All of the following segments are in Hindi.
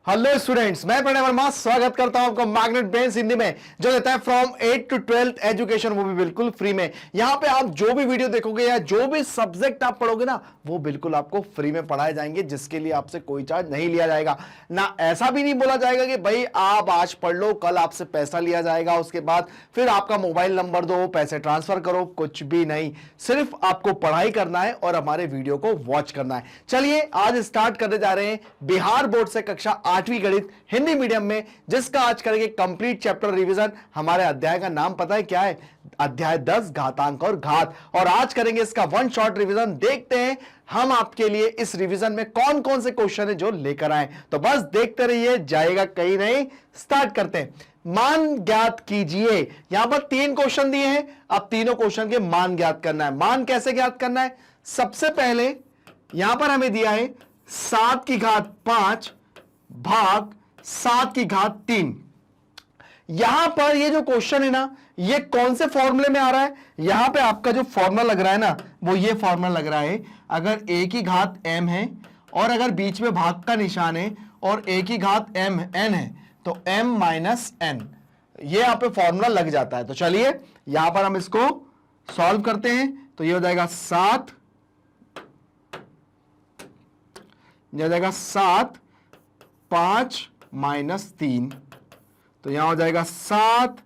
हेलो स्टूडेंट्स, मैं प्रणय वर्मा स्वागत करता हूं आपको मैग्नेट ब्रेन्स हिंदी में, जो देता है फ्रॉम 8 to 12 एजुकेशन, वो भी बिल्कुल फ्री में। यहां पे आप जो भी वीडियो देखोगे या जो भी सब्जेक्ट आप पढ़ोगे ना, वो बिल्कुल आपको फ्री में पढ़ाए जाएंगे, जिसके लिए आपसे कोई चार्ज नहीं लिया जाएगा। ना ऐसा भी नहीं बोला जाएगा कि भाई आप आज पढ़ लो, कल आपसे पैसा लिया जाएगा, उसके बाद फिर आपका मोबाइल नंबर दो, पैसे ट्रांसफर करो, कुछ भी नहीं। सिर्फ आपको पढ़ाई करना है और हमारे वीडियो को वॉच करना है। चलिए आज स्टार्ट करने जा रहे हैं बिहार बोर्ड से कक्षा 8वीं गणित हिंदी मीडियम में, जिसका आज करेंगे कंप्लीट चैप्टर रिवीजन। हमारे अध्याय का नाम पता है क्या है? अध्याय 10 घातांक और घात। और आज करेंगे इसका वन शॉट रिवीजन। देखते हैं हम आपके लिए इस रिवीजन में कौन कौन से क्वेश्चन है जो लेकर आए। तो बस देखते रहिए, जाएगा कहीं नहीं। स्टार्ट करते हैं। मान ज्ञात कीजिए। यहां पर 3 क्वेश्चन दिए हैं, अब तीनों क्वेश्चन के मान ज्ञात करना है। मान कैसे ज्ञात करना है? सबसे पहले यहां पर हमें दिया है 7 की घात 5 भाग 7 की घात 3। यहां पर ये जो क्वेश्चन है ना, ये कौन से फॉर्मूले में आ रहा है? यहां पे आपका जो फॉर्मूला लग रहा है ना, वो ये फॉर्मूला लग रहा है। अगर a की घात m है और अगर बीच में भाग का निशान है और a की घात m n है, तो m माइनस n, ये यहां पे फॉर्मूला लग जाता है। तो चलिए यहां पर हम इसको सॉल्व करते हैं। तो ये हो जाएगा 7, ये हो जाएगा 7 5 माइनस 3, तो यहां हो जाएगा 7,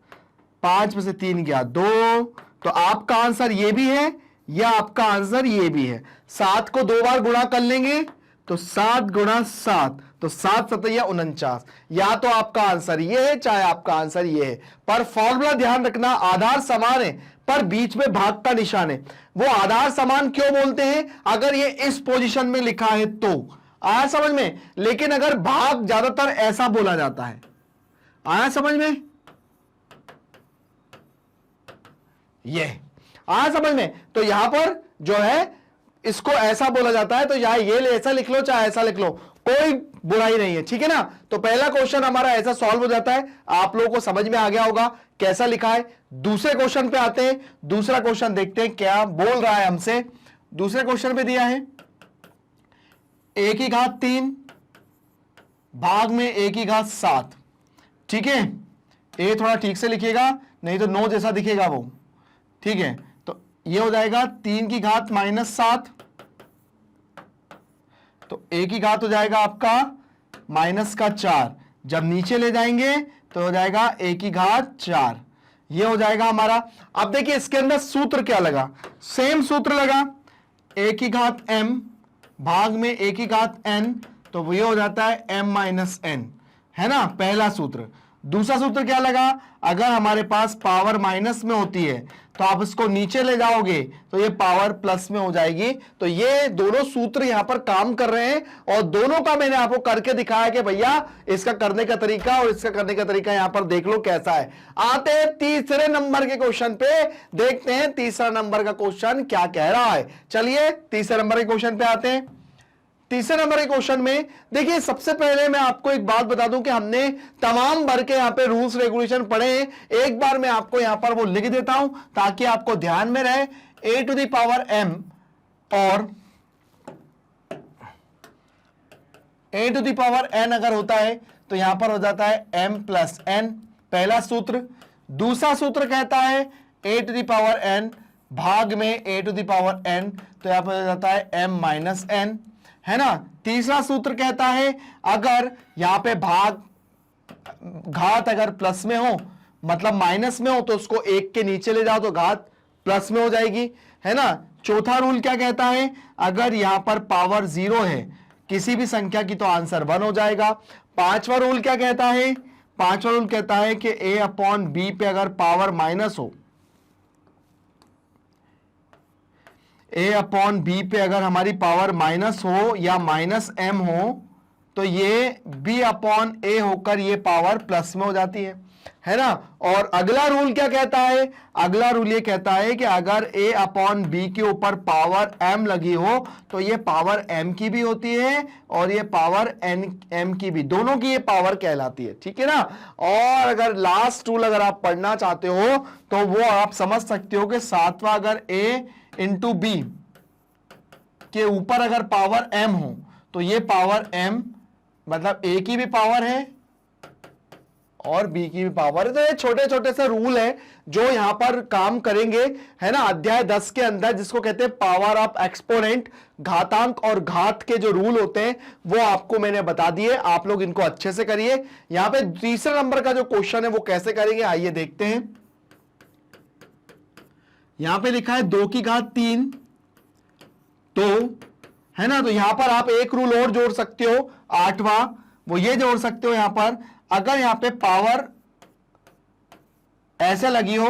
5 में से 3 गया 2। तो आपका आंसर ये भी है या आपका आंसर ये भी है। 7 को 2 बार गुणा कर लेंगे तो 7 गुणा 7, तो 7 7 49। या तो आपका आंसर ये है, चाहे आपका आंसर ये है। पर फॉर्मूला ध्यान रखना, आधार समान है पर बीच में भाग का निशान है। वो आधार समान क्यों बोलते हैं? अगर ये इस पोजीशन में लिखा है तो आया समझ में, लेकिन अगर भाग ज्यादातर ऐसा बोला जाता है। आया समझ में? ये आया समझ में? तो यहां पर जो है इसको ऐसा बोला जाता है, तो यहां ये ऐसा लिख लो चाहे ऐसा लिख लो, कोई बुराई नहीं है, ठीक है ना। तो पहला क्वेश्चन हमारा ऐसा सॉल्व हो जाता है। आप लोगों को समझ में आ गया होगा कैसा लिखा है। दूसरे क्वेश्चन पे आते हैं। दूसरा क्वेश्चन देखते हैं क्या बोल रहा है हमसे। दूसरे क्वेश्चन पे दिया है a की घात 3 भाग में a की घात 7। ठीक है, a थोड़ा ठीक से लिखिएगा, नहीं तो 9 जैसा दिखेगा वो। ठीक है, तो ये हो जाएगा 3 की घात माइनस 7, तो a की घात हो जाएगा आपका माइनस का 4। जब नीचे ले जाएंगे तो हो जाएगा a की घात 4। ये हो जाएगा हमारा। अब देखिए इसके अंदर सूत्र क्या लगा, सेम सूत्र लगा, a की घात m भाग में a की घात n, तो ये हो जाता है m माइनस n, है ना, पहला सूत्र। दूसरा सूत्र क्या लगा? अगर हमारे पास पावर माइनस में होती है तो आप इसको नीचे ले जाओगे तो ये पावर प्लस में हो जाएगी। तो ये दोनों सूत्र यहां पर काम कर रहे हैं और दोनों का मैंने आपको करके दिखाया कि भैया इसका करने का तरीका और इसका करने का तरीका यहां पर देख लो कैसा है। आते हैं तीसरे नंबर के क्वेश्चन पे, देखते हैं तीसरा नंबर का क्वेश्चन क्या कह रहा है। चलिए तीसरे नंबर के क्वेश्चन पे आते हैं। तीसरे नंबर के क्वेश्चन में देखिए, सबसे पहले मैं आपको एक बात बता दूं कि हमने तमाम भर के यहां पे रूल्स रेगुलेशन पढ़े हैं। एक बार मैं आपको यहां पर वो लिख देता हूं ताकि आपको ध्यान में रहे। a to the power m और a to the power n अगर होता है तो यहां पर हो जाता है m प्लस n, पहला सूत्र। दूसरा सूत्र कहता है a to the power n भाग में a to the power n, तो यहां पर हो जाता है m माइनस n, है ना। तीसरा सूत्र कहता है अगर यहां पे भाग घात अगर प्लस में हो, मतलब माइनस में हो, तो उसको 1 के नीचे ले जाओ तो घात प्लस में हो जाएगी, है ना। चौथा रूल क्या कहता है? अगर यहां पर पावर 0 है किसी भी संख्या की तो आंसर 1 हो जाएगा। पांचवा रूल क्या कहता है? पांचवा रूल कहता है कि a अपॉन b पे अगर पावर माइनस हो, a अपॉन बी पे अगर हमारी पावर माइनस हो या माइनस m हो, तो ये b अपॉन a होकर ये पावर प्लस में हो जाती है ना। और अगला रूल क्या कहता है? अगला रूल ये कहता है कि अगर a अपॉन बी के ऊपर पावर m लगी हो तो ये पावर m की भी होती है और ये पावर n m की भी, दोनों की ये पावर कहलाती है, ठीक है ना। और अगर लास्ट रूल अगर आप पढ़ना चाहते हो तो वो आप समझ सकते हो कि 7वां अगर a इंटू बी के ऊपर अगर पावर m हो तो ये पावर m मतलब a की भी पावर है और b की भी पावर है। तो ये छोटे छोटे से रूल है जो यहां पर काम करेंगे, है ना, अध्याय 10 के अंदर, जिसको कहते हैं पावर ऑफ एक्सपोनेंट, घातांक और घात के जो रूल होते हैं वो आपको मैंने बता दिए। आप लोग इनको अच्छे से करिए। यहां पे तीसरे नंबर का जो क्वेश्चन है वो कैसे करेंगे आइए देखते हैं। यहां पे लिखा है 2 की घात 3, तो है ना, तो यहां पर आप एक रूल और जोड़ सकते हो, 8वां, वो ये जोड़ सकते हो यहां पर, अगर यहां पे पावर ऐसे लगी हो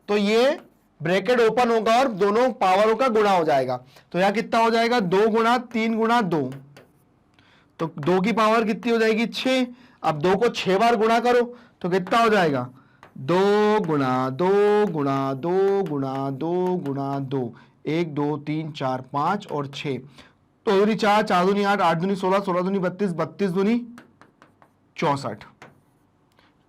तो ये ब्रैकेट ओपन होगा और दोनों पावरों का गुणा हो जाएगा। तो यहां कितना हो जाएगा, 2 गुणा 3 गुणा 2, तो 2 की पावर कितनी हो जाएगी, 6। अब 2 को 6 बार गुणा करो तो कितना हो जाएगा, 2 गुणा 2 गुणा 2 गुणा 2 गुणा 2, 1 2 3 4 5 और 6, तो दूनी 4, 4 दूनी 8, 8 दूनी 16, 16 दूनी 32, 32 दूनी 64।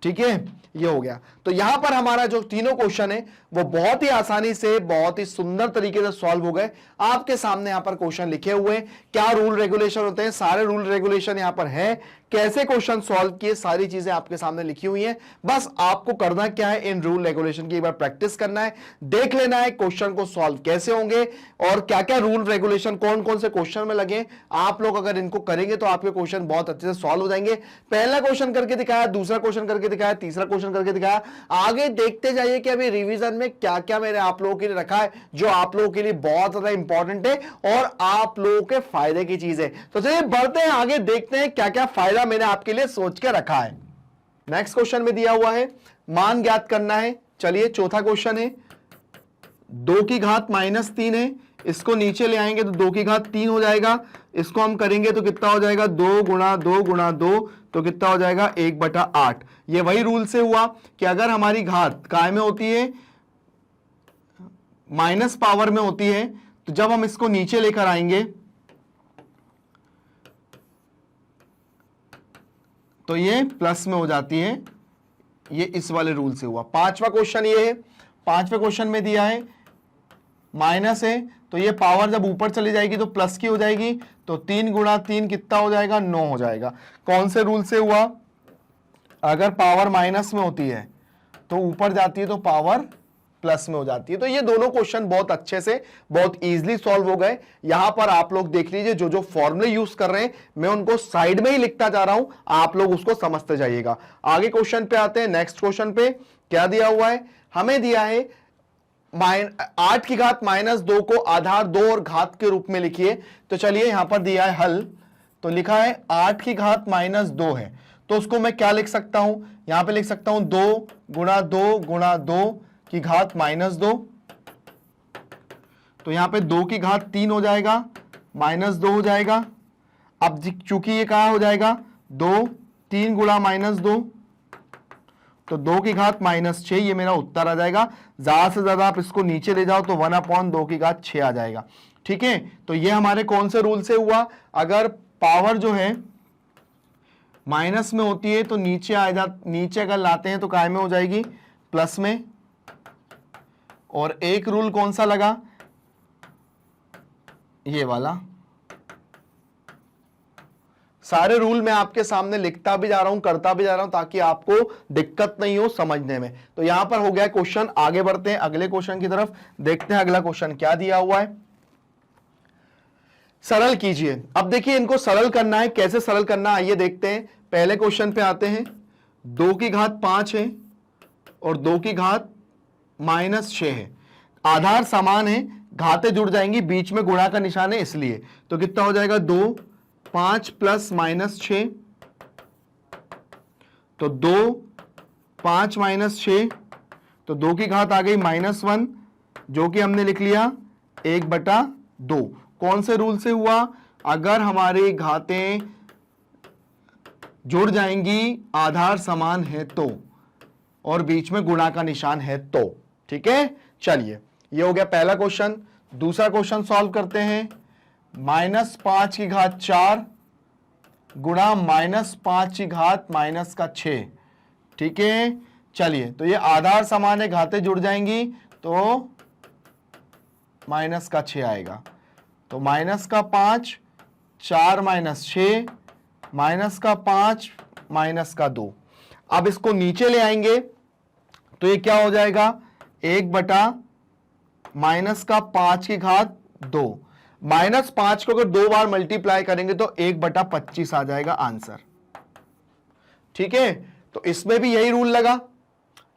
ठीक है, ये हो गया। तो यहां पर हमारा जो तीनों क्वेश्चन है वो बहुत ही आसानी से, बहुत ही सुंदर तरीके से सॉल्व हो गए। आपके सामने यहां पर क्वेश्चन लिखे हुए हैं, क्या रूल रेगुलेशन होते हैं, सारे रूल रेगुलेशन यहां पर है, कैसे क्वेश्चन सॉल्व किए, सारी चीजें आपके सामने लिखी हुई हैं। बस आपको करना क्या है, इन रूल रेगुलेशन की एक बार प्रैक्टिस करना है, देख लेना है क्वेश्चन को सॉल्व कैसे होंगे और क्या क्या रूल रेगुलेशन कौन कौन से क्वेश्चन में लगे। आप लोग अगर इनको करेंगे तो आपके क्वेश्चन बहुत अच्छे से सॉल्व हो जाएंगे। पहला क्वेश्चन करके दिखाया, दूसरा क्वेश्चन करके दिखाया, तीसरा क्वेश्चन करके दिखाया, आगे देखते जाइए कि अभी रिवीजन में क्या क्या मैंने आप लोगों के लिए रखा है जो आप लोगों के लिए बहुत ज्यादा इंपॉर्टेंट है और आप लोगों के फायदे की चीज है। तो चलिए बढ़ते हैं आगे, देखते हैं क्या क्या फायदा मैंने आपके लिए सोच के रखा है। नेक्स्ट क्वेश्चन में दिया हुआ है मान ज्ञात करना है। चलिए चौथा क्वेश्चन है, 2 की घात -3 है, इसको नीचे ले आएंगे तो 2 की घात 3 हो जाएगा, इसको हम करेंगे तो कितना हो जाएगा, 2 गुणा 2 गुणा 2, तो कितना हो जाएगा 1/8। ये वही रूल से हुआ कि अगर हमारी घात काय में होती है, माइनस पावर में होती है, तो जब हम इसको नीचे लेकर आएंगे तो ये प्लस में हो जाती है। ये इस वाले रूल से हुआ। पांचवा क्वेश्चन ये है, पांचवें क्वेश्चन में दिया है माइनस है, तो ये पावर जब ऊपर चली जाएगी तो प्लस की हो जाएगी, तो 3 गुणा 3 कितना हो जाएगा, 9 हो जाएगा। कौन से रूल से हुआ, अगर पावर माइनस में होती है तो ऊपर जाती है तो पावर प्लस में हो जाती है। तो ये दोनों क्वेश्चन बहुत अच्छे से, बहुत इजीली सॉल्व हो गए। यहां पर आप लोग देख लीजिए, जो जो फॉर्मूले यूज कर रहे हैं मैं उनको साइड में ही लिखता जा रहा हूं, आप लोग उसको समझते जाइएगा। आगे क्वेश्चन पे आते हैं। नेक्स्ट क्वेश्चन पे क्या दिया हुआ है, हमें दिया है 8 की घात -2 को आधार 2 और घात के रूप में लिखिए। तो चलिए यहां पर दिया है हल, तो लिखा है 8 की घात -2 है, तो उसको मैं क्या लिख सकता हूं, यहां पे लिख सकता हूं 2 गुणा 2 गुणा 2 की घात -2, तो यहां पे 2 की घात 3 हो जाएगा, -2 हो जाएगा। अब चूंकि ये कहा हो जाएगा 2 3 गुणा -2, तो 2 की घात -6, ये मेरा उत्तर आ जाएगा। ज्यादा से ज्यादा आप इसको नीचे ले जाओ तो 1/2 की घात 6 आ जाएगा। ठीक है, तो ये हमारे कौन से रूल से हुआ, अगर पावर जो है माइनस में होती है तो नीचे नीचे अगर लाते हैं तो काय में हो जाएगी, प्लस में। और एक रूल कौन सा लगा, ये वाला। सारे रूल मैं आपके सामने लिखता भी जा रहा हूं, करता भी जा रहा हूं, ताकि आपको दिक्कत नहीं हो समझने में। तो यहां पर हो गया क्वेश्चन। आगे बढ़ते हैं अगले क्वेश्चन की तरफ, देखते हैं अगला क्वेश्चन क्या दिया हुआ है। सरल कीजिए। अब देखिए इनको सरल करना है, कैसे सरल करना आइए देखते हैं। पहले क्वेश्चन पे आते हैं, 2 की घात 5 है और 2 की घात -6 है, आधार समान है, घातें जुड़ जाएंगी, बीच में गुणा का निशान है इसलिए, तो कितना हो जाएगा 2 5 प्लस -6, तो 2 5 -6, तो 2 की घात आ गई -1, जो कि हमने लिख लिया 1/2। कौन से रूल से हुआ, अगर हमारी घातें जुड़ जाएंगी, आधार समान है तो, और बीच में गुणा का निशान है तो। ठीक है, चलिए ये हो गया पहला क्वेश्चन। दूसरा क्वेश्चन सॉल्व करते हैं। -5 की घात 4 गुणा -5 की घात -6। ठीक है, चलिए, तो ये आधार समान है, घातें जुड़ जाएंगी तो -6 आएगा, तो -5 4 -6 माइनस का 5 माइनस का 2। अब इसको नीचे ले आएंगे तो ये क्या हो जाएगा, 1 बटा माइनस का 5 की घात 2। -5 को अगर 2 बार मल्टीप्लाई करेंगे तो 1 बटा 25 आ जाएगा आंसर। ठीक है, तो इसमें भी यही रूल लगा,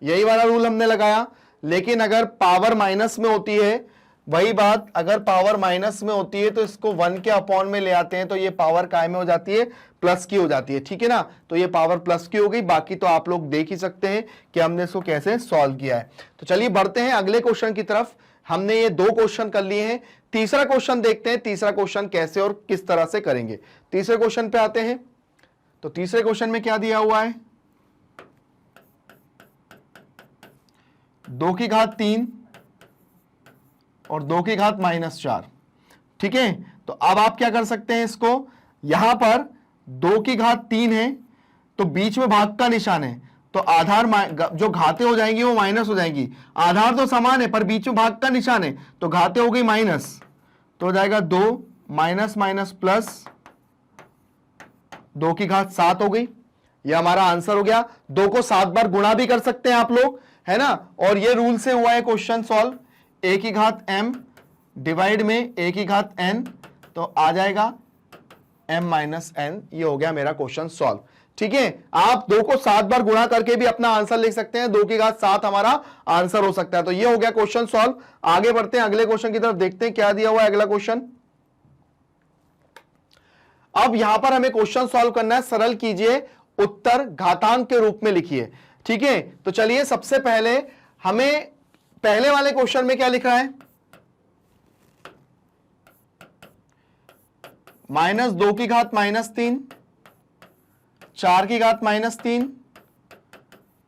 यही वाला रूल हमने लगाया। लेकिन अगर पावर माइनस में होती है, वही बात, अगर पावर माइनस में होती है तो इसको 1 के अपॉन में ले आते हैं तो ये पावर काय में हो जाती है, प्लस की हो जाती है। ठीक है ना, तो ये पावर प्लस की हो गई। बाकी तो आप लोग देख ही सकते हैं कि हमने इसको कैसे सॉल्व किया है। तो चलिए बढ़ते हैं अगले क्वेश्चन की तरफ। हमने ये 2 क्वेश्चन कर लिए हैं, तीसरा क्वेश्चन देखते हैं, तीसरा क्वेश्चन कैसे और किस तरह से करेंगे। तीसरे क्वेश्चन पे आते हैं। तो तीसरे क्वेश्चन में क्या दिया हुआ है, 2 की घात 3 और 2 की घात -4। ठीक है, तो अब आप क्या कर सकते हैं, इसको यहां पर 2 की घात 3 है तो बीच में भाग का निशान है, तो आधार जो घातें हो जाएंगी वो माइनस हो जाएंगी। आधार तो समान है पर बीच में भाग का निशान है तो घातें हो गई माइनस, तो हो जाएगा 2 माइनस माइनस प्लस 2 की घात 7 हो गई। ये हमारा आंसर हो गया। 2 को 7 बार गुणा भी कर सकते हैं आप लोग, है ना, और ये रूल से हुआ है क्वेश्चन सॉल्व। a की घात m डिवाइड में a की घात n, तो आ जाएगा m माइनस n। ये हो गया मेरा क्वेश्चन सॉल्व। ठीक है, आप 2 को 7 बार गुणा करके भी अपना आंसर लिख सकते हैं, 2 की घात 7 हमारा आंसर हो सकता है। तो ये हो गया क्वेश्चन सॉल्व। आगे बढ़ते हैं अगले क्वेश्चन की तरफ, देखते हैं क्या दिया हुआ है अगला क्वेश्चन। अब यहां पर हमें क्वेश्चन सॉल्व करना है, सरल कीजिए, उत्तर घातांक के रूप में लिखिए। ठीक है, तो चलिए सबसे पहले हमें पहले वाले क्वेश्चन में क्या लिखा है, -2 की घात -3, 4 की घात -3,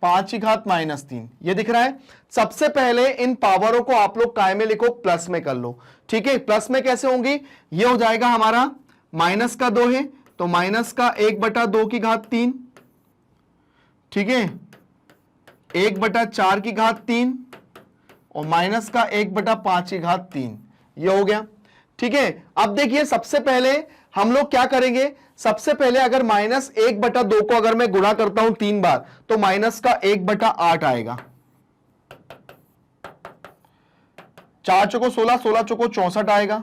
5 की घात -3, ये दिख रहा है। सबसे पहले इन पावरों को आप लोग काय में लिखो, प्लस में कर लो। ठीक है, प्लस में कैसे होंगी, ये हो जाएगा हमारा माइनस का 2 है तो माइनस का 1 बटा 2 की घात 3। ठीक है, 1 बटा 4 की घात 3 और माइनस का 1 बटा 5 की घात 3, ये हो गया। ठीक है, अब देखिए सबसे पहले हम लोग क्या करेंगे, सबसे पहले अगर -1 बटा 2 को अगर मैं गुणा करता हूं 3 बार तो माइनस का 1 बटा 8 आएगा। 4 चौको 16, 16 चौको 64 आएगा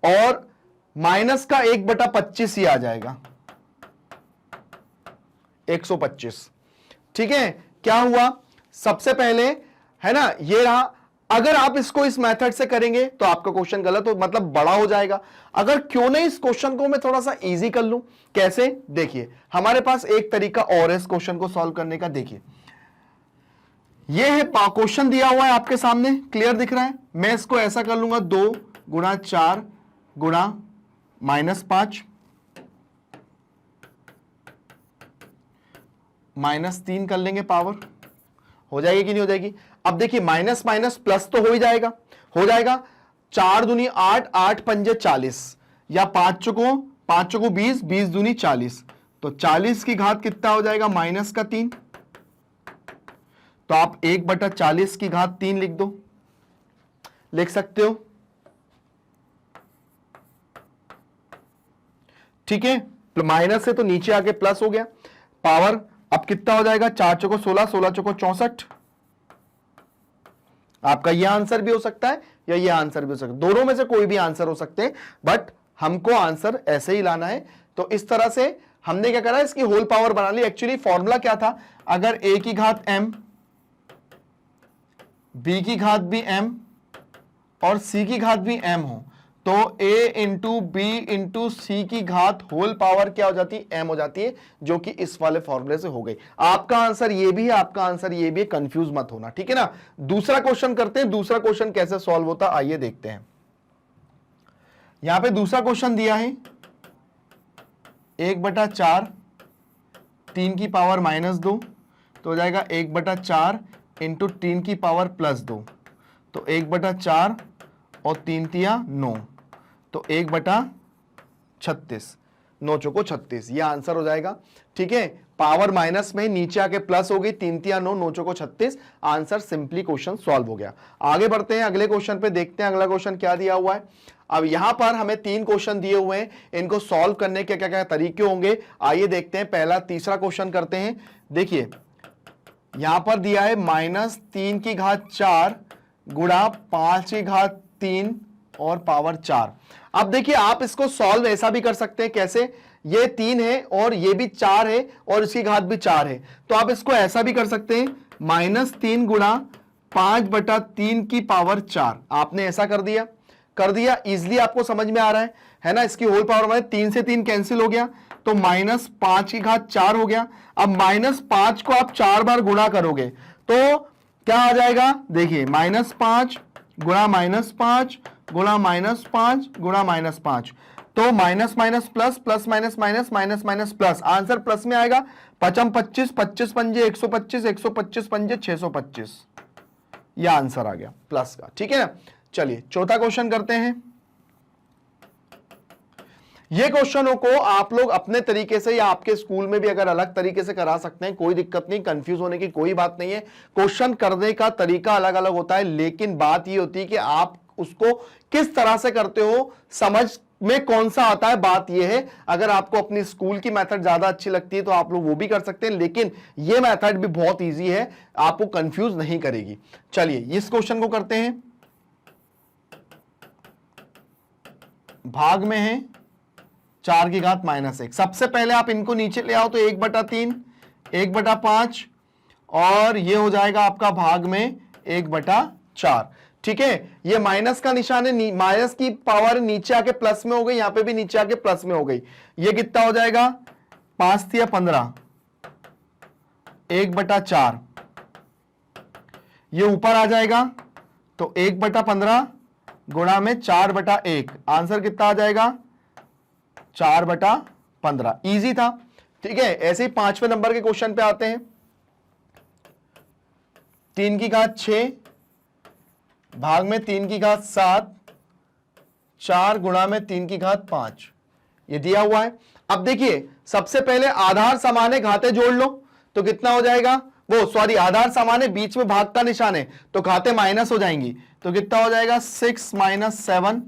और माइनस का 1 बटा 25 ही आ जाएगा, 125। ठीक है, क्या हुआ, सबसे पहले है ना ये रहा। अगर आप इसको इस मेथड से करेंगे तो आपका क्वेश्चन गलत हो, मतलब बड़ा हो जाएगा। अगर क्यों नहीं इस क्वेश्चन को मैं थोड़ा सा इजी कर लूं, कैसे, देखिए हमारे पास एक तरीका और है इस क्वेश्चन को सॉल्व करने का। देखिए ये है क्वेश्चन दिया हुआ है आपके सामने, क्लियर दिख रहा है। मैं इसको ऐसा कर लूंगा, 2 गुणा 4 गुणा -5 -3 कर लेंगे, पावर हो जाएगी कि नहीं हो जाएगी। अब देखिए माइनस माइनस प्लस तो हो ही जाएगा, हो जाएगा। 4 दूनी 8, 8 पंजे 40, या 5 चौको 20, 20 दूनी 40, तो 40 की घात कितना हो जाएगा, -3। तो आप 1 बटा 40 की घात 3 लिख दो, लिख सकते हो। ठीक है, माइनस से तो नीचे आके प्लस हो गया, पावर अब कितना हो जाएगा, 4 चौको 16, 16 चौको 64। आपका यह आंसर भी हो सकता है या यह आंसर भी हो सकता है, दोनों में से कोई भी आंसर हो सकते हैं, बट हमको आंसर ऐसे ही लाना है। तो इस तरह से हमने क्या करा, इसकी होल पावर बना ली। एक्चुअली फॉर्मूला क्या था, अगर a की घात m, b की घात भी m और c की घात भी m हो तो a इंटू बी इंटू सी की घात होल पावर क्या हो जाती है, m हो जाती है, जो कि इस वाले फॉर्मूले से हो गई। आपका आंसर ये भी है, आपका आंसर ये भी है, कंफ्यूज मत होना। ठीक है ना, दूसरा क्वेश्चन करते हैं। दूसरा क्वेश्चन कैसे सॉल्व होता है आइए देखते हैं। यहां पे दूसरा क्वेश्चन दिया है 1 बटा 4 3 की पावर -2, तो हो जाएगा 1 बटा 4 इंटू 3 की पावर +2, तो 1 बटा 4 और 3 तिया 9, तो 1 बटा 36, 9 चौको 36, ये आंसर हो जाएगा। ठीक है, पावर माइनस में नीचे आके प्लस हो गई, 3 तिया 9, 9 चौको 36, आंसर सिंपली क्वेश्चन सॉल्व हो गया। आगे बढ़ते हैं अगले क्वेश्चन पे, देखते हैं अगला क्वेश्चन क्या दिया हुआ है। अब यहां पर हमें 3 क्वेश्चन दिए हुए हैं, इनको सॉल्व करने के क्या क्या तरीके होंगे आइए देखते हैं। पहला तीसरा क्वेश्चन करते हैं। देखिए यहां पर दिया है -3⁴ गुणा 5�3 और पावर 4। अब देखिए आप इसको सॉल्व ऐसा भी कर सकते हैं, कैसे, ये 3 है और ये भी 4 है और इसकी घात भी 4 है, तो आप इसको ऐसा भी कर सकते हैं -3 गुणा 5/3 की पावर 4। आपने ऐसा कर दिया इजिली, आपको समझ में आ रहा है ना। इसकी होल पावर में 3 से 3 कैंसिल हो गया तो -5⁴ हो गया। अब -5 को आप 4 बार गुणा करोगे तो क्या आ जाएगा, देखिए -5 गुणा -5 गुणा -5 गुणा -5, तो minus minus plus, plus minus minus, minus minus plus, answer plus में आएगा। 25 25 पंजे 125, 125 पंजे 625, यह आंसर आ गया प्लस का। ठीक है ना, चलिए चौथा क्वेश्चन करते हैं। ये क्वेश्चनों को आप लोग अपने तरीके से या आपके स्कूल में भी अगर अलग तरीके से करा सकते हैं, कोई दिक्कत नहीं, कंफ्यूज होने की कोई बात नहीं है। क्वेश्चन करने का तरीका अलग अलग होता है, लेकिन बात ये होती है कि आप उसको किस तरह से करते हो, समझ में कौन सा आता है। बात यह है, अगर आपको अपनी स्कूल की मेथड ज्यादा अच्छी लगती है तो आप लोग वो भी कर सकते हैं, लेकिन ये मेथड भी बहुत इजी है, आपको कंफ्यूज नहीं करेगी। चलिए इस क्वेश्चन को करते हैं। भाग में है 4⁻⁻1। सबसे पहले आप इनको नीचे ले आओ तो 1/3, 1/5 और ये हो जाएगा आपका भाग में 1/4। ठीक है, ये माइनस का निशान है, माइनस की पावर नीचे आके प्लस में हो गई, यहां पे भी नीचे आके प्लस में हो गई। ये कितना हो जाएगा, 5 या 15, 1/4। ये ऊपर आ जाएगा तो 1/15 गुणा में 4/1, आंसर कितना आ जाएगा 4/15। इजी था। ठीक है, ऐसे ही 5वें नंबर के क्वेश्चन पे आते हैं। 3�6 भाग में 3�7, 4 गुणा में 3�5, ये दिया हुआ है। अब देखिए सबसे पहले आधार समान है, घाते जोड़ लो तो कितना हो जाएगा, वो सॉरी आधार समान है, बीच में भाग का निशान है तो घाते माइनस हो जाएंगी, तो कितना हो जाएगा 6 - 7,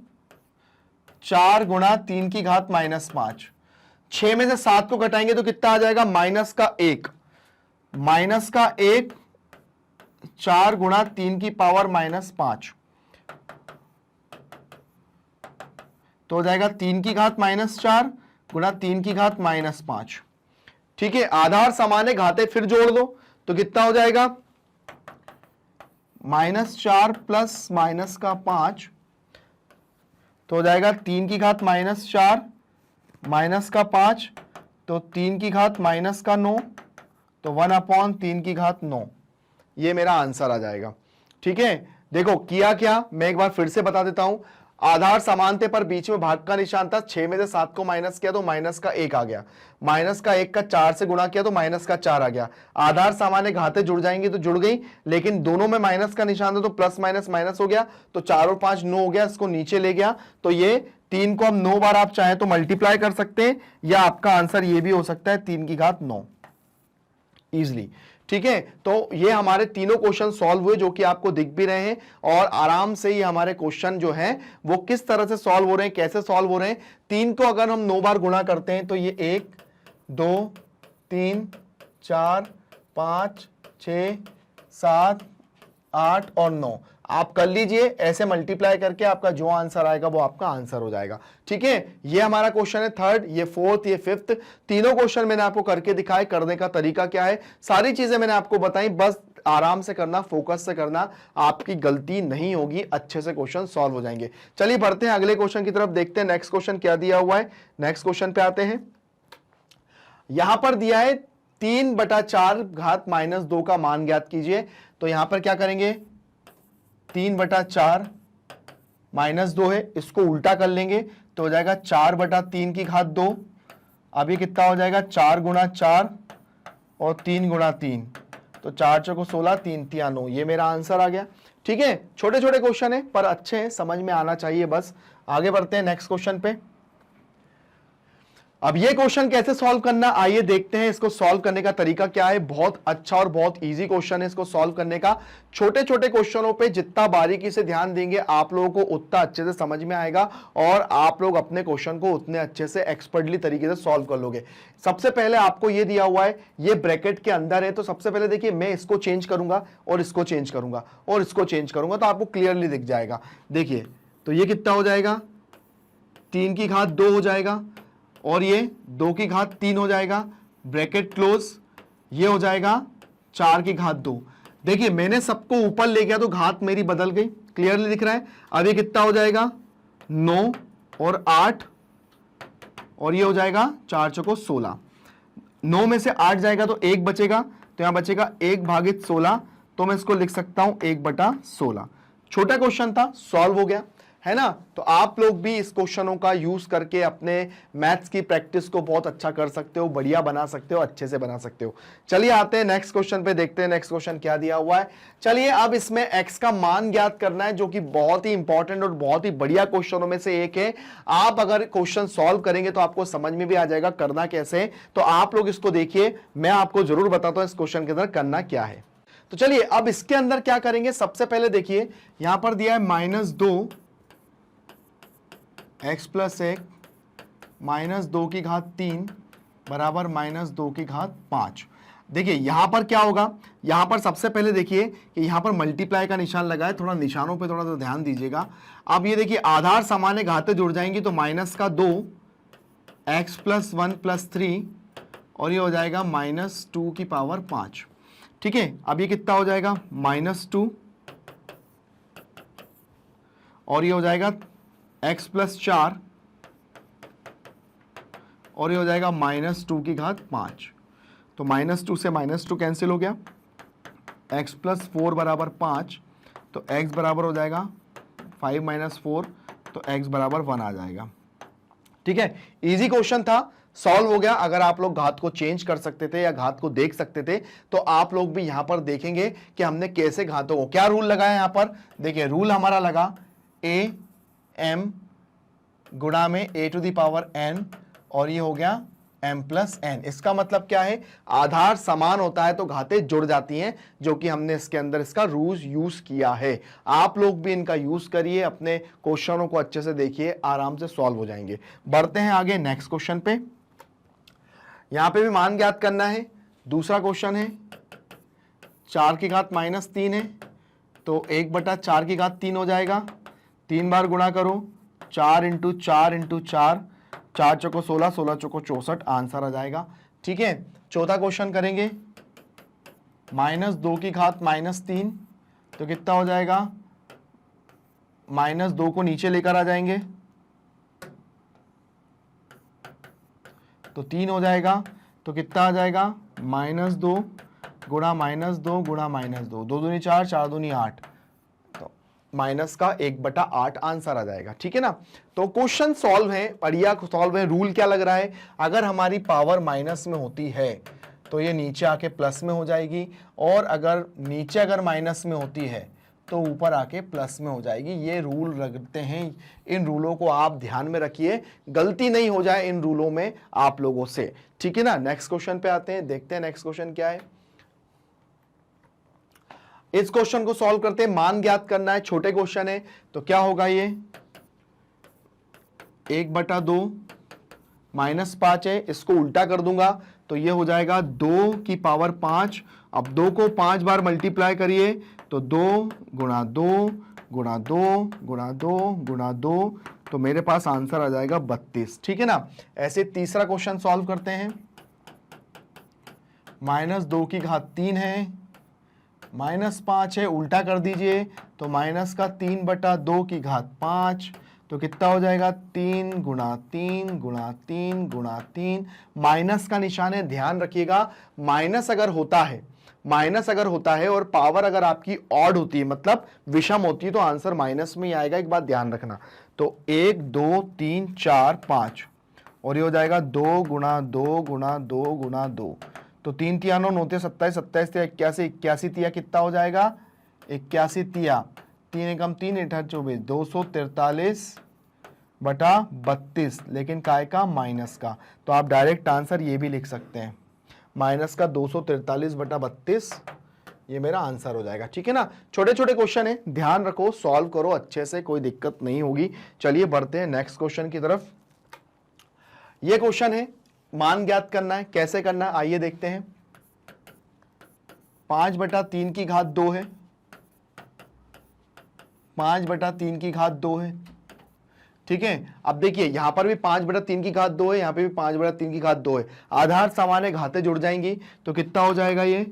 4 गुणा 3⁻⁻5। 6 में से 7 को घटाएंगे तो कितना आ जाएगा -1, -1, 4 गुणा 3⁻⁻5, तो हो जाएगा 3⁻⁻4 गुणा 3⁻⁻5। ठीक है, आधार समान है, घाते फिर जोड़ दो तो कितना हो जाएगा -4 प्लस -5, तो हो जाएगा 3⁻⁻4 -5, तो 3⁻⁻9, तो 1/3�9, ये मेरा आंसर आ जाएगा। ठीक है, देखो किया क्या, मैं एक बार फिर से बता देता हूं। आधार समान थे पर बीच में भाग का निशान था, 6 में से 7 को माइनस किया तो -1 आ गया, -1 का 4 से गुणा किया तो -4 आ गया। आधार समान है, घाते जुड़ जाएंगे तो जुड़ गई, लेकिन दोनों में माइनस का निशान था तो प्लस माइनस माइनस हो गया, तो 4 और 5 9 हो गया, इसको नीचे ले गया, तो ये 3 को हम 9 बार आप चाहें तो मल्टीप्लाई कर सकते हैं, या आपका आंसर ये भी हो सकता है 3�9 इजिली। ठीक है, तो ये हमारे तीनों क्वेश्चन सॉल्व हुए जो कि आपको दिख भी रहे हैं, और आराम से ये हमारे क्वेश्चन जो हैं वो किस तरह से सॉल्व हो रहे हैं, कैसे सॉल्व हो रहे हैं। 3 को अगर हम 9 बार गुणा करते हैं तो ये 1 2 3 4 5 6 7 8 और 9 आप कर लीजिए, ऐसे मल्टीप्लाई करके आपका जो आंसर आएगा वो आपका आंसर हो जाएगा। ठीक है, ये हमारा क्वेश्चन है 3rd, ये 4th, ये 5th, तीनों क्वेश्चन मैंने आपको करके दिखाए, करने का तरीका क्या है, सारी चीजें मैंने आपको बताई, बस आराम से करना, फोकस से करना, आपकी गलती नहीं होगी, अच्छे से क्वेश्चन सॉल्व हो जाएंगे। चलिए बढ़ते हैं अगले क्वेश्चन की तरफ, देखते हैं नेक्स्ट क्वेश्चन क्या दिया हुआ है। नेक्स्ट क्वेश्चन पे आते हैं। यहां पर दिया है 3/4 घात -2 का मान ज्ञात कीजिए, तो यहां पर क्या करेंगे, 3/4 -2 है, इसको उल्टा कर लेंगे तो हो जाएगा 4/3 की घात 2। अब ये कितना हो जाएगा 4 गुणा 4 और 3 गुणा 3, तो 4 चौको 16, 3 तिया 9, ये मेरा आंसर आ गया। ठीक है, छोटे छोटे क्वेश्चन है पर अच्छे हैं, समझ में आना चाहिए बस। आगे बढ़ते हैं नेक्स्ट क्वेश्चन पे। अब ये क्वेश्चन कैसे सॉल्व करना, आइए देखते हैं इसको सॉल्व करने का तरीका क्या है। बहुत अच्छा और बहुत इजी क्वेश्चन है इसको सॉल्व करने का। छोटे छोटे क्वेश्चनों पे जितना बारीकी से ध्यान देंगे आप लोगों को उतना अच्छे से समझ में आएगा और आप लोग अपने क्वेश्चन को उतने अच्छे से एक्सपर्टली तरीके से सॉल्व कर लोगे। सबसे पहले आपको ये दिया हुआ है, ये ब्रैकेट के अंदर है, तो सबसे पहले देखिए मैं इसको चेंज करूंगा और इसको चेंज करूंगा और इसको चेंज करूंगा तो आपको क्लियरली दिख जाएगा। देखिए तो ये कितना हो जाएगा, 3 की घात 2 हो जाएगा और ये 2 की घात 3 हो जाएगा, ब्रैकेट क्लोज। ये हो जाएगा 4 की घात 2। देखिए मैंने सबको ऊपर ले गया तो घात मेरी बदल गई, क्लियरली दिख रहा है। अब ये कितना हो जाएगा, 9 और 8 और ये हो जाएगा 4 चौको 16। 9 में से 8 जाएगा तो 1 बचेगा, तो यहां बचेगा 1/16, तो मैं इसको लिख सकता हूं 1/16। छोटा क्वेश्चन था, सॉल्व हो गया है ना। तो आप लोग भी इस क्वेश्चनों का यूज करके अपने मैथ्स की प्रैक्टिस को बहुत अच्छा कर सकते हो, बढ़िया बना सकते हो, अच्छे से बना सकते हो। चलिए आते हैं नेक्स्ट क्वेश्चन पे, देखते हैं नेक्स्ट क्वेश्चन क्या दिया हुआ है। चलिए अब इसमें x का मान ज्ञात करना है, जो कि बहुत ही इंपॉर्टेंट और बहुत ही बढ़िया क्वेश्चनों में से एक है। आप अगर क्वेश्चन सॉल्व करेंगे तो आपको समझ में भी आ जाएगा करना कैसे है। तो आप लोग इसको देखिए, मैं आपको जरूर बताता हूं इस क्वेश्चन के अंदर करना क्या है। तो चलिए अब इसके अंदर क्या करेंगे, सबसे पहले देखिए यहां पर दिया है -2 x + 1 -2 की घात 3 बराबर -2 की घात 5। देखिए यहां पर क्या होगा, यहां पर सबसे पहले देखिए कि यहां पर मल्टीप्लाई का निशान लगा है, थोड़ा निशानों पे थोड़ा सा ध्यान दीजिएगा। अब ये देखिए आधार सामान्य घातें जुड़ जाएंगी तो -2 x + 1 + 3 और ये हो जाएगा -2 की पावर 5। ठीक है, अब ये कितना हो जाएगा, -2 और ये हो जाएगा x + 4 और ये हो जाएगा -2 की घात 5। तो -2 से -2 कैंसिल हो गया, x + 4 बराबर 5, तो x बराबर हो जाएगा 5 - 4, तो x बराबर 1 आ जाएगा। ठीक है, इजी क्वेश्चन था, सॉल्व हो गया। अगर आप लोग घात को चेंज कर सकते थे या घात को देख सकते थे तो आप लोग भी यहां पर देखेंगे कि हमने कैसे घातों को, क्या रूल लगाया यहां पर। देखिए रूल हमारा लगा m गुणा में a⁴n और ये हो गया m + n। इसका मतलब क्या है, आधार समान होता है तो घातें जुड़ जाती हैं, जो कि हमने इसके अंदर इसका रूल यूज किया है। आप लोग भी इनका यूज करिए, अपने क्वेश्चनों को अच्छे से देखिए, आराम से सॉल्व हो जाएंगे। बढ़ते हैं आगे नेक्स्ट क्वेश्चन पे। यहां पे भी मान ज्ञात करना है। दूसरा क्वेश्चन है 4 की घात -3 है, तो 1/4 की घात 3 हो जाएगा। 3 बार गुणा करो, 4 × 4 × 4, 4 चौको 16, 16 चौको 64, आंसर आ जाएगा। ठीक है, चौथा क्वेश्चन करेंगे -2 की घात -3, तो कितना हो जाएगा, -2 को नीचे लेकर आ जाएंगे तो 3 हो जाएगा। तो कितना आ जाएगा, -2 गुणा -2 गुणा -2, 2 दूनी 4, 4 दूनी 8, तो माइनस का 1/8 आंसर आ जाएगा। ठीक है ना। तो क्वेश्चन सॉल्व है, बढ़िया सॉल्व है। रूल क्या लग रहा है, अगर हमारी पावर माइनस में होती है तो ये नीचे आके प्लस में हो जाएगी, और अगर नीचे अगर माइनस में होती है तो ऊपर आके प्लस में हो जाएगी। ये रूल रखते हैं, इन रूलों को आप ध्यान में रखिए, गलती नहीं हो जाए इन रूलों में आप लोगों से। ठीक है ना। नेक्स्ट क्वेश्चन पे आते हैं, देखते हैं नेक्स्ट क्वेश्चन क्या है। इस क्वेश्चन को सॉल्व करते हैं, मान ज्ञात करना है, छोटे क्वेश्चन है। तो क्या होगा, ये 1/2 -5 है, इसको उल्टा कर दूंगा तो ये हो जाएगा 2 की पावर 5। अब 2 को 5 बार मल्टीप्लाई करिए तो 2 × 2 × 2 × 2 × 2, तो मेरे पास आंसर आ जाएगा 32। ठीक है ना। ऐसे तीसरा क्वेश्चन सॉल्व करते हैं। -2 की घात 3 है, -5 है, उल्टा कर दीजिए तो -3/2 की घात 5, तो कितना हो जाएगा, 3 × 3 × 3 × 3। माइनस का निशान है, ध्यान रखिएगा। माइनस अगर होता है और पावर अगर आपकी ऑड होती है, मतलब विषम होती है, तो आंसर माइनस में ही आएगा। एक बात ध्यान रखना। तो 1 2 3 4 5 और ये हो जाएगा 2 × 2 × 2 × 2, तो 3 × 9 9 27, 27 81, 81 तिया कितना हो जाएगा, 81 तिया 3 एकम 3 8 24, 243 बटा 32, लेकिन काय का, माइनस का। तो आप डायरेक्ट आंसर ये भी लिख सकते हैं, माइनस का 243 बटा 32, ये मेरा आंसर हो जाएगा। ठीक है ना, छोटे छोटे क्वेश्चन है, ध्यान रखो, सॉल्व करो अच्छे से, कोई दिक्कत नहीं होगी। चलिए बढ़ते हैं नेक्स्ट क्वेश्चन की तरफ। ये क्वेश्चन है, मान ज्ञात करना है, कैसे करना है आइए देखते हैं। 5 बटा 3 की घात 2 है, 5 बटा 3 की घात 2 है। ठीक है, अब देखिए यहां पर भी 5 बटा 3 की घात 2 है, यहां पे भी 5 बटा 3 की घात 2 है। आधार समान है, घातें जुड़ जाएंगी, तो कितना हो जाएगा ये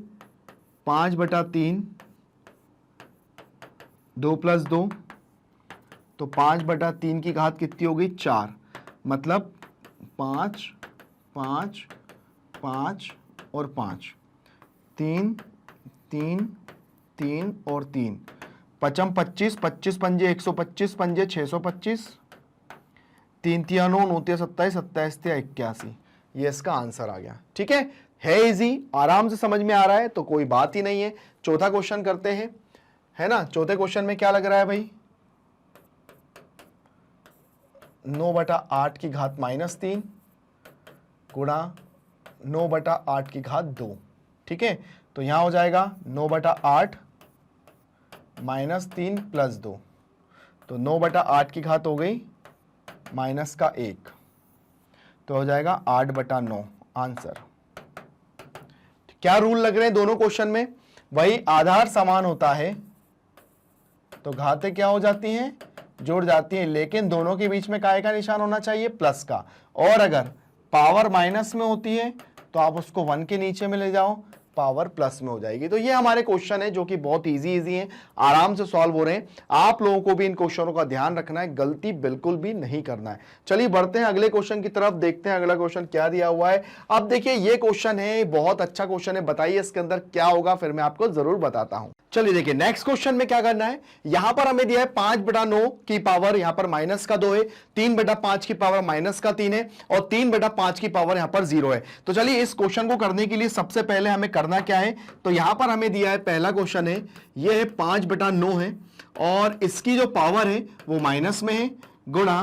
5 बटा 3, 2 प्लस 2, तो 5 बटा 3 की घात कितनी होगी 4, मतलब 5 5 5 और 5, 3 3 3 और 3, पचम 25, 25 पंजे 125 पंजे 625, 3 तिया 9, 9 तिया 27, 27 तिया 81, ये इसका आंसर आ गया। ठीक है इजी, आराम से समझ में आ रहा है तो कोई बात ही नहीं है। चौथा क्वेश्चन करते हैं, है ना। चौथे क्वेश्चन में क्या लग रहा है भाई, 9 बटा 8 की घात -3 गुणा 9 बटा 8 की घात 2। ठीक है, तो यहां हो जाएगा 9 बटा 8 -3 प्लस 2, तो 9 बटा 8 की घात हो गई माइनस का 1, तो हो जाएगा 8 बटा 9 आंसर। क्या रूल लग रहे हैं दोनों क्वेश्चन में, वही आधार समान होता है तो घातें क्या हो जाती हैं, जुड़ जाती हैं, लेकिन दोनों के बीच में काय का निशान होना चाहिए, प्लस का। और अगर पावर माइनस में होती है तो आप उसको 1 के नीचे में ले जाओ, पावर प्लस में हो जाएगी। तो ये हमारे क्वेश्चन है जो कि बहुत इजी हैं, आराम से सॉल्व हो रहे हैं। आप लोगों को भी इन क्वेश्चनों का ध्यान रखना है, गलती बिल्कुल भी नहीं करना है। चलिए बढ़ते हैं अगले क्वेश्चन की तरफ, देखते हैं अगला क्वेश्चन क्या दिया हुआ है। अब देखिए ये क्वेश्चन है, बहुत अच्छा क्वेश्चन है, बताइए इसके अंदर क्या होगा, फिर मैं आपको जरूर बताता हूं। चलिए देखिए नेक्स्ट क्वेश्चन में क्या करना है, यहां पर हमें दिया है 5 बटा 9 की पावर यहां पर माइनस का 2 है, 3 बटा 5 की पावर माइनस का 3 है, और 3 बटा 5 की पावर यहां पर 0 है। तो चलिए इस क्वेश्चन को करने के लिए सबसे पहले हमें करना क्या है, तो यहां पर हमें दिया है, पहला क्वेश्चन है, यह है 5 बटा 9 है, और इसकी जो पावर है वो माइनस में है, गुणा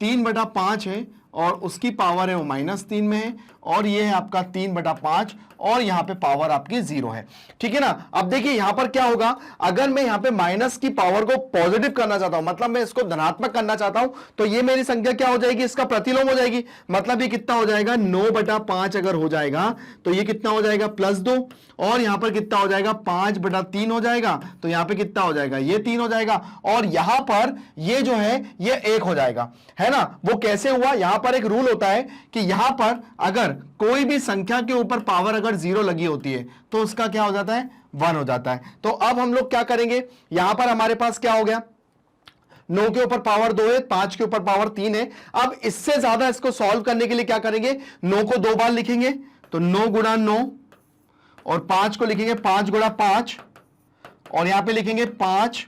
3 बटा 5 है, और उसकी पावर है वो -3 में है, और ये है आपका 3 बटा 5, और यहां पे पावर आपकी 0 है। ठीक है ना। अब देखिए यहां पर क्या होगा, अगर मैं यहां पे माइनस की पावर को पॉजिटिव करना चाहता हूं, मतलब मैं इसको धनात्मक करना चाहता हूं, तो ये मेरी संख्या क्या हो जाएगी, इसका प्रतिलोम हो जाएगी। मतलब ये कितना हो जाएगा, 9 बटा 5 अगर हो जाएगा तो ये कितना हो जाएगा, +2, और यहां पर कितना हो जाएगा, 5 बटा 3 हो जाएगा, तो यहां पर कितना हो जाएगा, ये 3 हो जाएगा, और यहां पर ये जो है ये 1 हो जाएगा, है ना। वो कैसे हुआ, यहां पर एक रूल होता है कि यहां पर अगर कोई भी संख्या के ऊपर पावर अगर 0 लगी होती है तो उसका क्या हो जाता है, 1 हो जाता है। तो अब हम लोग क्या करेंगे, यहां पर हमारे पास क्या हो गया, 9 के ऊपर पावर 2 है, 5 के ऊपर पावर 3 है। अब इससे ज्यादा इसको सॉल्व करने के लिए क्या करेंगे, 9 को 2 बार लिखेंगे, तो 9 गुणा 9, और 5 को लिखेंगे 5 गुणा 5, और यहां पे लिखेंगे 5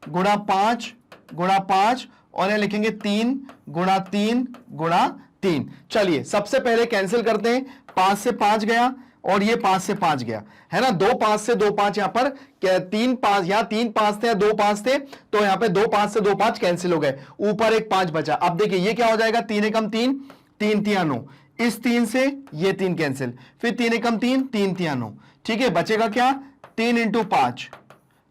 गुणा 5 गुणा 5, और यहां लिखेंगे 3 गुणा 3 गुणा 3। चलिए सबसे पहले कैंसिल करते हैं, 5 से 5 गया, और ये 5 से 5 गया, है ना। 2 5 से 2 5, यहां पर 3 5, यहां 3 5 थे, 2 5 थे, तो यहां पे 2 5 से 2 5 कैंसिल हो गए, ऊपर एक 5 बचा। अब देखिए ये क्या हो जाएगा, 3 एकम 3, 3 तिया 9, इस 3 से ये 3 कैंसिल, फिर 3 एकम 3, 3 तिया 9, ठीक है, बचेगा क्या, 3 इंटू 5,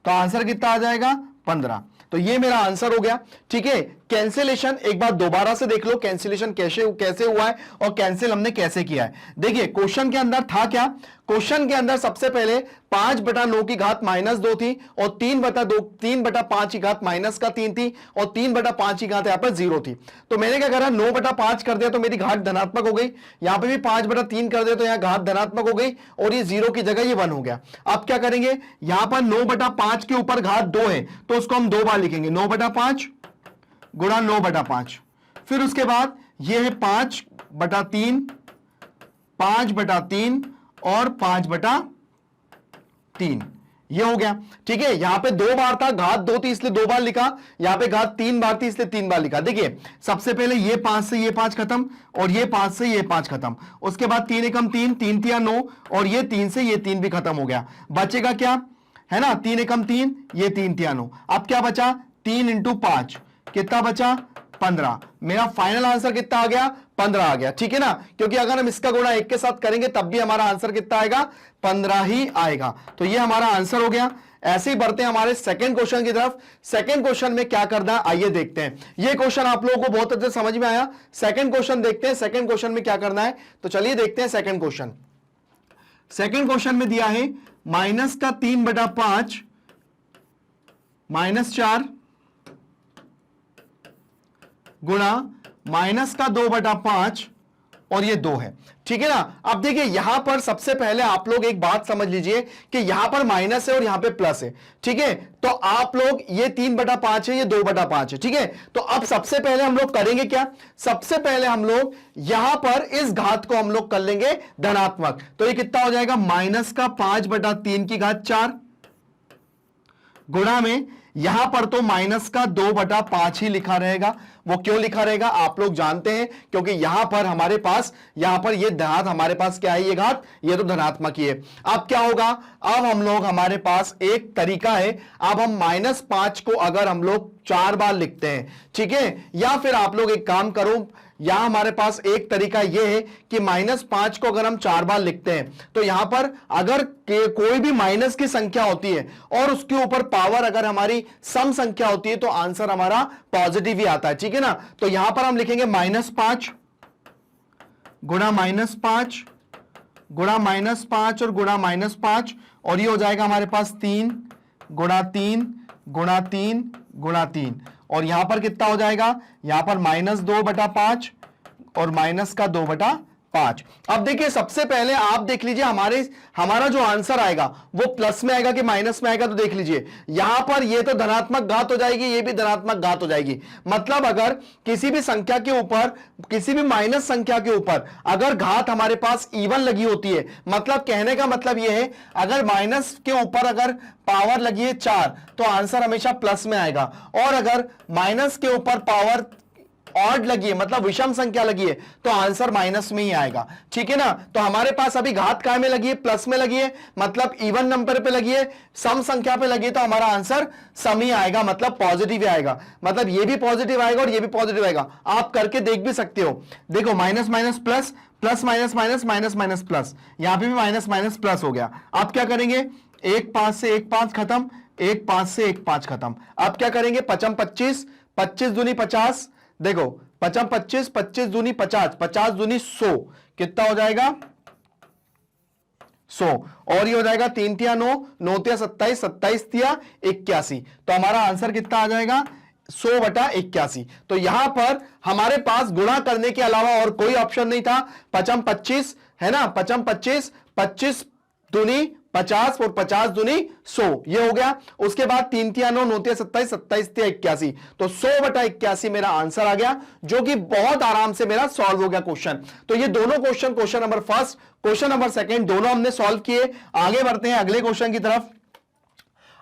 तो आंसर कितना आ जाएगा, 15। तो ये मेरा आंसर हो गया। ठीक है, कैंसिलेशन एक बार दोबारा से देख लो, कैंसिलेशन कैसे हुआ है और कैंसिल हमने कैसे किया है। देखिए क्वेश्चन के अंदर था क्या, क्वेश्चन के अंदर सबसे पहले 5 बटा 9 की घात -2 थी, और 3 बटा 5 की घात -3 थी, और 3 बटा 5 की घात यहां पर 0 थी। तो मैंने क्या करा, 9 बटा 5 कर दिया तो मेरी घात धनात्मक हो गई, यहां पे भी 5 बटा 3 कर दिया तो यहां घात धनात्मक हो गई, और ये 0 की जगह ये 1 हो गया। अब क्या करेंगे, यहां पर 9 बटा 5 के ऊपर घात 2 है तो उसको हम 2 बार लिखेंगे, 9 बटा 5 गुणा 9 बटा 5, फिर उसके बाद यह है 5 बटा 3, 5 बटा 3, और 5 बटा 3, ये हो गया। ठीक है, यहां पे 2 बार था, घात 2 थी इसलिए 2 बार लिखा, यहां पे घात 3 बार थी इसलिए 3 बार लिखा। देखिए सबसे पहले ये 5 से ये 5 खत्म, और ये 5 से ये 5 खत्म, उसके बाद 3 एकम 3, 3 तिया 9, और ये 3 से ये 3 भी खत्म हो गया, बचेगा क्या, है ना, 3 एकम 3, ये 3 तिया 9। अब क्या बचा, 3 इंटू 5, कितना बचा, 15। मेरा फाइनल आंसर कितना आ गया? 15 आ गया, ठीक है ना, क्योंकि अगर हम इसका गुणा 1 के साथ करेंगे तब भी हमारा आंसर कितना आएगा? 15 ही आएगा। तो ये हमारा आंसर हो गया। ऐसे ही बढ़ते हैं हमारे सेकंड क्वेश्चन की तरफ। सेकंड क्वेश्चन में क्या करना है आइए देखते हैं। ये क्वेश्चन आप लोगों को बहुत अच्छे से समझ में आया। सेकंड क्वेश्चन देखते हैं, सेकंड क्वेश्चन में क्या करना है, तो चलिए देखते हैं सेकंड क्वेश्चन। सेकंड क्वेश्चन में दिया है माइनस का 3/5 -4 गुणा माइनस का 2/5 और ये 2 है, ठीक है ना। अब देखिए यहां पर सबसे पहले आप लोग एक बात समझ लीजिए कि यहां पर माइनस है और यहां पे प्लस है, ठीक है। तो आप लोग ये 3/5 है, ये 2/5 है, ठीक है। तो अब सबसे पहले हम लोग करेंगे क्या? सबसे पहले हम लोग यहां पर इस घात को हम लोग कर लेंगे धनात्मक। तो ये कितना हो जाएगा? माइनस का 5/3 की घात 4 गुणा में यहां पर तो माइनस का 2/5 ही लिखा रहेगा। वो क्यों लिखा रहेगा आप लोग जानते हैं, क्योंकि यहां पर हमारे पास यहां पर ये घात हमारे पास क्या है? ये घात ये तो धनात्मक ही है। अब क्या होगा? अब हम लोग हमारे पास एक तरीका है, अब हम -5 को अगर हम लोग 4 बार लिखते हैं, ठीक है, या फिर आप लोग एक काम करो, यहां हमारे पास एक तरीका यह है कि -5 को अगर हम 4 बार लिखते हैं तो यहां पर अगर कोई भी माइनस की संख्या होती है और उसके ऊपर पावर अगर हमारी सम संख्या होती है तो आंसर हमारा पॉजिटिव ही आता है, ठीक है ना। तो यहां पर हम लिखेंगे -5 गुणा -5 गुणा -5 और गुणा -5 और ये हो जाएगा हमारे पास 3 गुणा 3 गुणा 3 गुणा 3 और यहां पर कितना हो जाएगा? यहां पर -2/5 और माइनस का 2/5। अब देखिए सबसे पहले आप देख लीजिए हमारा जो आंसर आएगा वो प्लस में आएगा कि माइनस में आएगा। तो देख लीजिए यहां पर ये तो धनात्मक घात हो जाएगी, ये भी धनात्मक घात हो जाएगी। मतलब अगर किसी भी संख्या के ऊपर, किसी भी माइनस संख्या के ऊपर अगर घात हमारे पास इवन लगी होती है, मतलब कहने का मतलब यह है अगर माइनस के ऊपर अगर पावर लगी है 4 तो आंसर हमेशा प्लस में आएगा, और अगर माइनस के ऊपर पावर ऑड लगी है मतलब विषम संख्या लगी है तो आंसर माइनस में ही आएगा, ठीक है ना। तो हमारे पास अभी घात काय में लगी है? प्लस में लगी है, मतलब इवन नंबर पे लगी है, सम संख्या पे लगी है, तो हमारा आंसर सम ही आएगा, मतलब पॉजिटिव ही आएगा। मतलब ये भी पॉजिटिव आएगा और ये भी पॉजिटिव आएगा। आप करके देख भी सकते हो। देखो minus minus plus, plus minus minus, minus minus plus, यहां पे भी माइनस माइनस प्लस हो गया। आप क्या करेंगे? 1 5 से 1 5 खत्म, 1 5 से 1 5 खत्म। अब क्या करेंगे? 5 25, 25 दूनी 50, देखो 5 25, 25 दूनी 50, 50 दूनी 100, कितना हो जाएगा? 100। और ये हो जाएगा 3 तिया 9, 9 तिया 27, 27 तिया 81। तो हमारा आंसर कितना आ जाएगा? 100/81। तो यहां पर हमारे पास गुणा करने के अलावा और कोई ऑप्शन नहीं था। 5 25 है ना, 5 25, 25 दूनी 50 और 50 दूनी 100, ये हो गया। उसके बाद 3 तिया 9, 9 तिया 27, 27 तिया 81, तो 100/81 मेरा आंसर आ गया, जो कि बहुत आराम से मेरा सॉल्व हो गया क्वेश्चन। तो ये दोनों question, question number first, question number second, दोनों हमने सॉल्व किए। आगे बढ़ते हैं अगले क्वेश्चन की तरफ।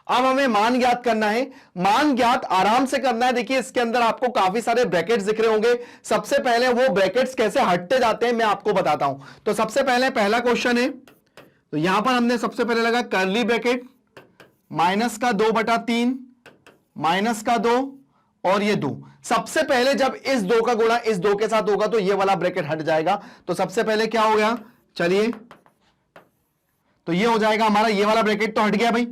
अब हमें मान ज्ञात करना है। मान ज्ञात आराम से करना है। देखिए इसके अंदर आपको काफी सारे ब्रैकेट्स दिख रहे होंगे। सबसे पहले वो ब्रैकेट्स कैसे हटते जाते हैं मैं आपको बताता हूं। तो सबसे पहले पहला क्वेश्चन है, तो यहां पर हमने सबसे पहले लगा कर्ली ब्रैकेट, माइनस का 2/3 माइनस का 2 और ये 2। सबसे पहले जब इस 2 का गुणा इस 2 के साथ होगा तो ये वाला ब्रैकेट हट जाएगा। तो सबसे पहले क्या हो गया? चलिए, तो ये हो जाएगा हमारा, ये वाला ब्रैकेट तो हट गया भाई,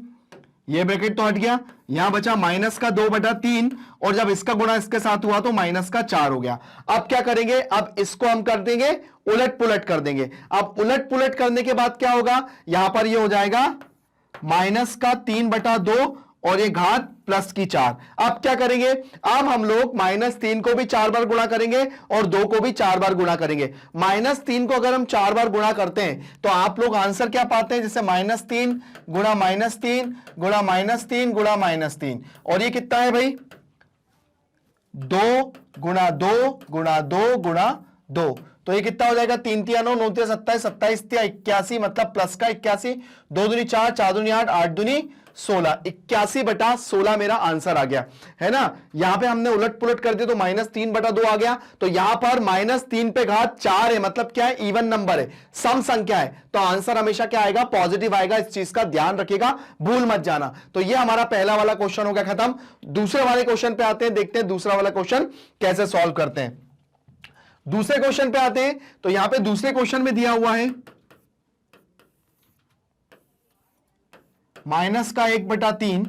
ये ब्रैकेट तो हट गया। यहां बचा माइनस का 2/3 और जब इसका गुणा इसके साथ हुआ तो माइनस का 4 हो गया। अब क्या करेंगे? अब इसको हम कर देंगे उलट पुलट कर देंगे। अब उलट पुलट करने के बाद क्या होगा? यहां पर ये हो जाएगा माइनस का 3/2 और ये घात प्लस की 4। अब क्या करेंगे? अब हम लोग -3 को भी 4 बार गुणा करेंगे और 2 को भी 4 बार गुणा करेंगे। -3 को अगर हम 4 बार गुणा करते हैं तो आप लोग आंसर क्या पाते हैं? जैसे -3 गुणा -3 गुणा -3 गुणा -3, और ये कितना है भाई? 2 गुणा 2 गुणा 2 गुणा 2। तो ये कितना हो जाएगा? 3 तिया 9, 9 तिया 27, 27 तिया 81, मतलब प्लस का 81, 2 दूनी 4, 4 दूनी 8, 8 दूनी 16, 81/16 मेरा आंसर आ गया, है ना। यहां पे हमने उलट पुलट कर दिया तो -3/2 आ गया। तो यहां पर -3 पे घात 4 है, मतलब क्या है, इवन नंबर है, सम संख्या है, तो आंसर हमेशा क्या आएगा, पॉजिटिव आएगा। इस चीज का ध्यान रखिएगा, भूल मत जाना। तो ये हमारा पहला वाला क्वेश्चन हो गया खत्म। दूसरे वाले क्वेश्चन पे आते हैं, देखते हैं दूसरा वाला क्वेश्चन कैसे सॉल्व करते हैं। दूसरे क्वेश्चन पे आते हैं, तो यहां पे दूसरे क्वेश्चन में दिया हुआ है -1/3,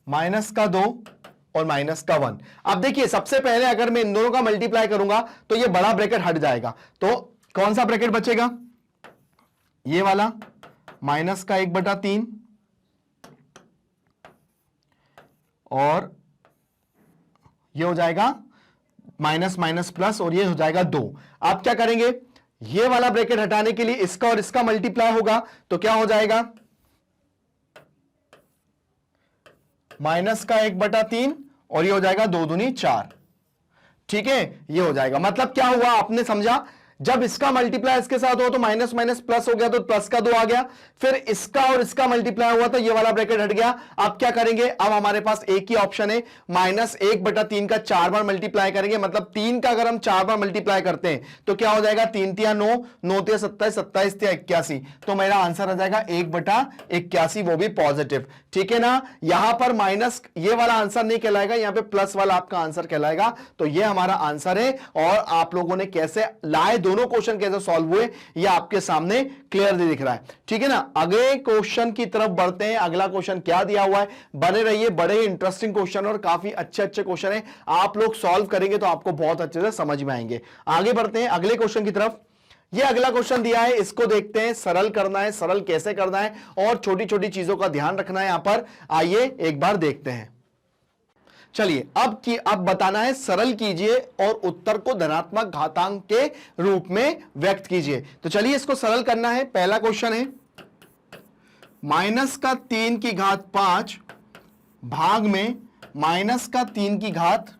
-2 और -1। अब देखिए, सबसे पहले अगर मैं इन दोनों का मल्टीप्लाई करूंगा तो ये बड़ा ब्रैकेट हट जाएगा, तो कौन सा ब्रैकेट बचेगा, ये वाला -1/3 और ये हो जाएगा माइनस माइनस प्लस और ये हो जाएगा 2। आप क्या करेंगे, ये वाला ब्रैकेट हटाने के लिए इसका और इसका मल्टीप्लाई होगा, तो क्या हो जाएगा, -1/3 और ये हो जाएगा 2 दूनी 4। ठीक है, ये हो जाएगा। मतलब क्या हुआ, आपने समझा, जब इसका मल्टीप्लाई इसके साथ हो तो माइनस माइनस प्लस हो गया, तो प्लस का 2 आ गया। फिर इसका और इसका मल्टीप्लाई हुआ तो ये वाला ब्रैकेट हट गया। अब क्या करेंगे, अब हमारे पास एक ही ऑप्शन है, -1/3 का 4 बार मल्टीप्लाई करेंगे। मतलब 3 का अगर हम 4 बार मल्टीप्लाई करते हैं तो क्या हो जाएगा, 3 तिया 9, 9 तिया 27, 27 तिया 81। तो मेरा आंसर आ जाएगा 1/81, वो भी पॉजिटिव। ठीक है ना। यहां पर माइनस ये वाला आंसर नहीं कहलाएगा, यहां पे प्लस वाला आपका आंसर कहलाएगा। तो ये हमारा आंसर है। और आप लोगों ने कैसे लाए, दोनों क्वेश्चन कैसे सॉल्व हुए, ये आपके सामने क्लियरली दिख रहा है। ठीक है ना। अगले क्वेश्चन की तरफ बढ़ते हैं। अगला क्वेश्चन क्या दिया हुआ है, बने रहिए, बड़े इंटरेस्टिंग क्वेश्चन और काफी अच्छे अच्छे क्वेश्चन है। आप लोग सॉल्व करेंगे तो आपको बहुत अच्छे से समझ में आएंगे। आगे बढ़ते हैं अगले क्वेश्चन की तरफ। ये अगला क्वेश्चन दिया है, इसको देखते हैं। सरल करना है, सरल कैसे करना है और छोटी छोटी चीजों का ध्यान रखना है यहां पर। आइए एक बार देखते हैं। चलिए, अब बताना है, सरल कीजिए और उत्तर को धनात्मक घातांक के रूप में व्यक्त कीजिए। तो चलिए इसको सरल करना है। पहला क्वेश्चन है -3 भाग में -3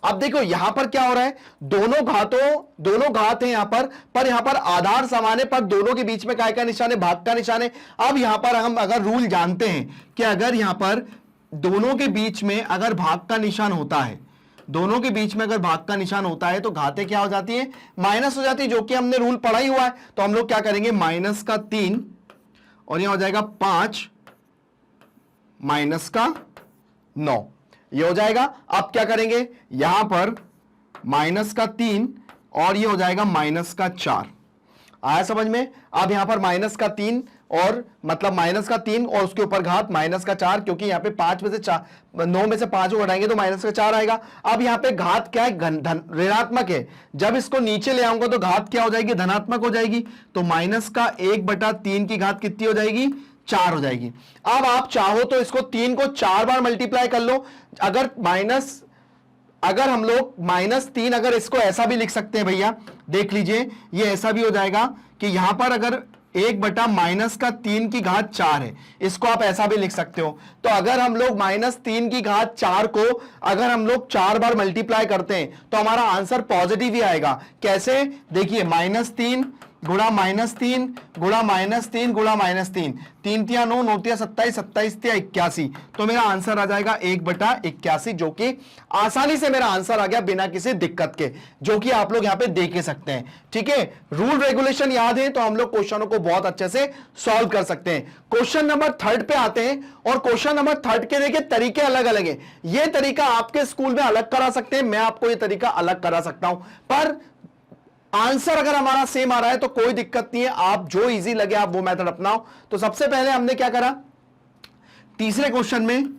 अब देखो यहां पर क्या हो रहा है, दोनों घात है यहां पर यहां पर आधार समान है, पर दोनों के बीच में काय का निशान है, भाग का निशान है। अब यहां पर हम अगर रूल जानते हैं कि अगर यहां पर दोनों के बीच में अगर भाग का निशान होता है, दोनों के बीच में अगर भाग का निशान होता है तो घातें क्या हो जाती है, माइनस हो जाती है, जो कि हमने रूल पढ़ा ही हुआ है। तो हम लोग क्या करेंगे, -3 और यह हो जाएगा 5 -9, ये हो जाएगा। अब क्या करेंगे, यहां पर -3 और ये हो जाएगा -4। आया समझ में। अब यहां पर -3 और मतलब -3 और उसके ऊपर घात -4, क्योंकि यहां पे 5 में से 4, 9 में से 5 को घटाएंगे तो -4 आएगा। अब यहां पे घात क्या है, ऋणात्मक है। जब इसको नीचे ले आऊंगा तो घात क्या हो जाएगी, धनात्मक हो जाएगी। तो -1/3 की घात कितनी हो जाएगी, 4 हो जाएगी। अब आप चाहो तो इसको 3 को 4 बार मल्टीप्लाई कर लो। अगर हम लोग -3 अगर इसको ऐसा भी लिख सकते हैं भैया, देख लीजिए, ये ऐसा भी हो जाएगा कि यहां पर अगर 1/-3 की घात 4 है, इसको आप ऐसा भी लिख सकते हो। तो अगर हम लोग -3 की घात 4 को अगर हम लोग 4 बार मल्टीप्लाई करते हैं तो हमारा आंसर पॉजिटिव ही आएगा। कैसे, देखिए, -3 गुणा -3 गुणा -3 गुणा -3, 3 तिया 9, 9 तिया 27, 27 तिया 81। तो मेरा आंसर आ जाएगा 1/81, जो कि आसानी से मेरा आंसर आ गया बिना किसी दिक्कत के, जो कि आप लोग यहां पे देख के सकते हैं। ठीक है, रूल रेगुलेशन याद है तो हम लोग क्वेश्चनों को बहुत अच्छे से सॉल्व कर सकते हैं। क्वेश्चन नंबर 3 पे आते हैं, और क्वेश्चन नंबर 3 के देखिए तरीके अलग अलग हैं। यह तरीका आपके स्कूल में अलग करा सकते हैं, मैं आपको यह तरीका अलग करा सकता हूं, पर आंसर अगर हमारा सेम आ रहा है तो कोई दिक्कत नहीं है। आप जो इजी लगे आप वो मेथड अपनाओ। तो सबसे पहले हमने क्या करा, तीसरे क्वेश्चन में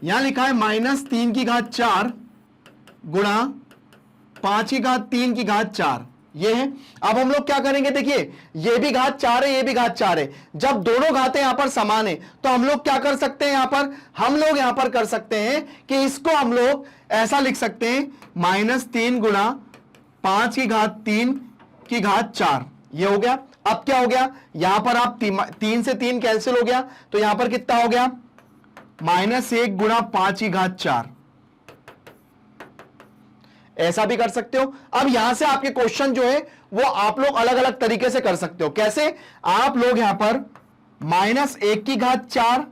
यहां लिखा है -3 की घात 4 गुणा 5 की घात 3 की घात 4, ये है। अब हम लोग क्या करेंगे, देखिए, ये भी घात 4 है, ये भी घात 4 है। जब दोनों घातें यहां पर समान है तो हम लोग क्या कर सकते हैं, हम लोग यहां पर कर सकते हैं कि इसको हम लोग ऐसा लिख सकते हैं, -3 गुणा 5 की घात 3 की घात 4, ये हो गया। अब क्या हो गया, यहां पर आप 3 से 3 कैंसिल हो गया, तो यहां पर कितना हो गया, -1 गुणा 5 की घात 4, ऐसा भी कर सकते हो। अब यहां से आपके क्वेश्चन जो है वो आप लोग अलग अलग तरीके से कर सकते हो। कैसे? आप लोग यहां पर -1⁴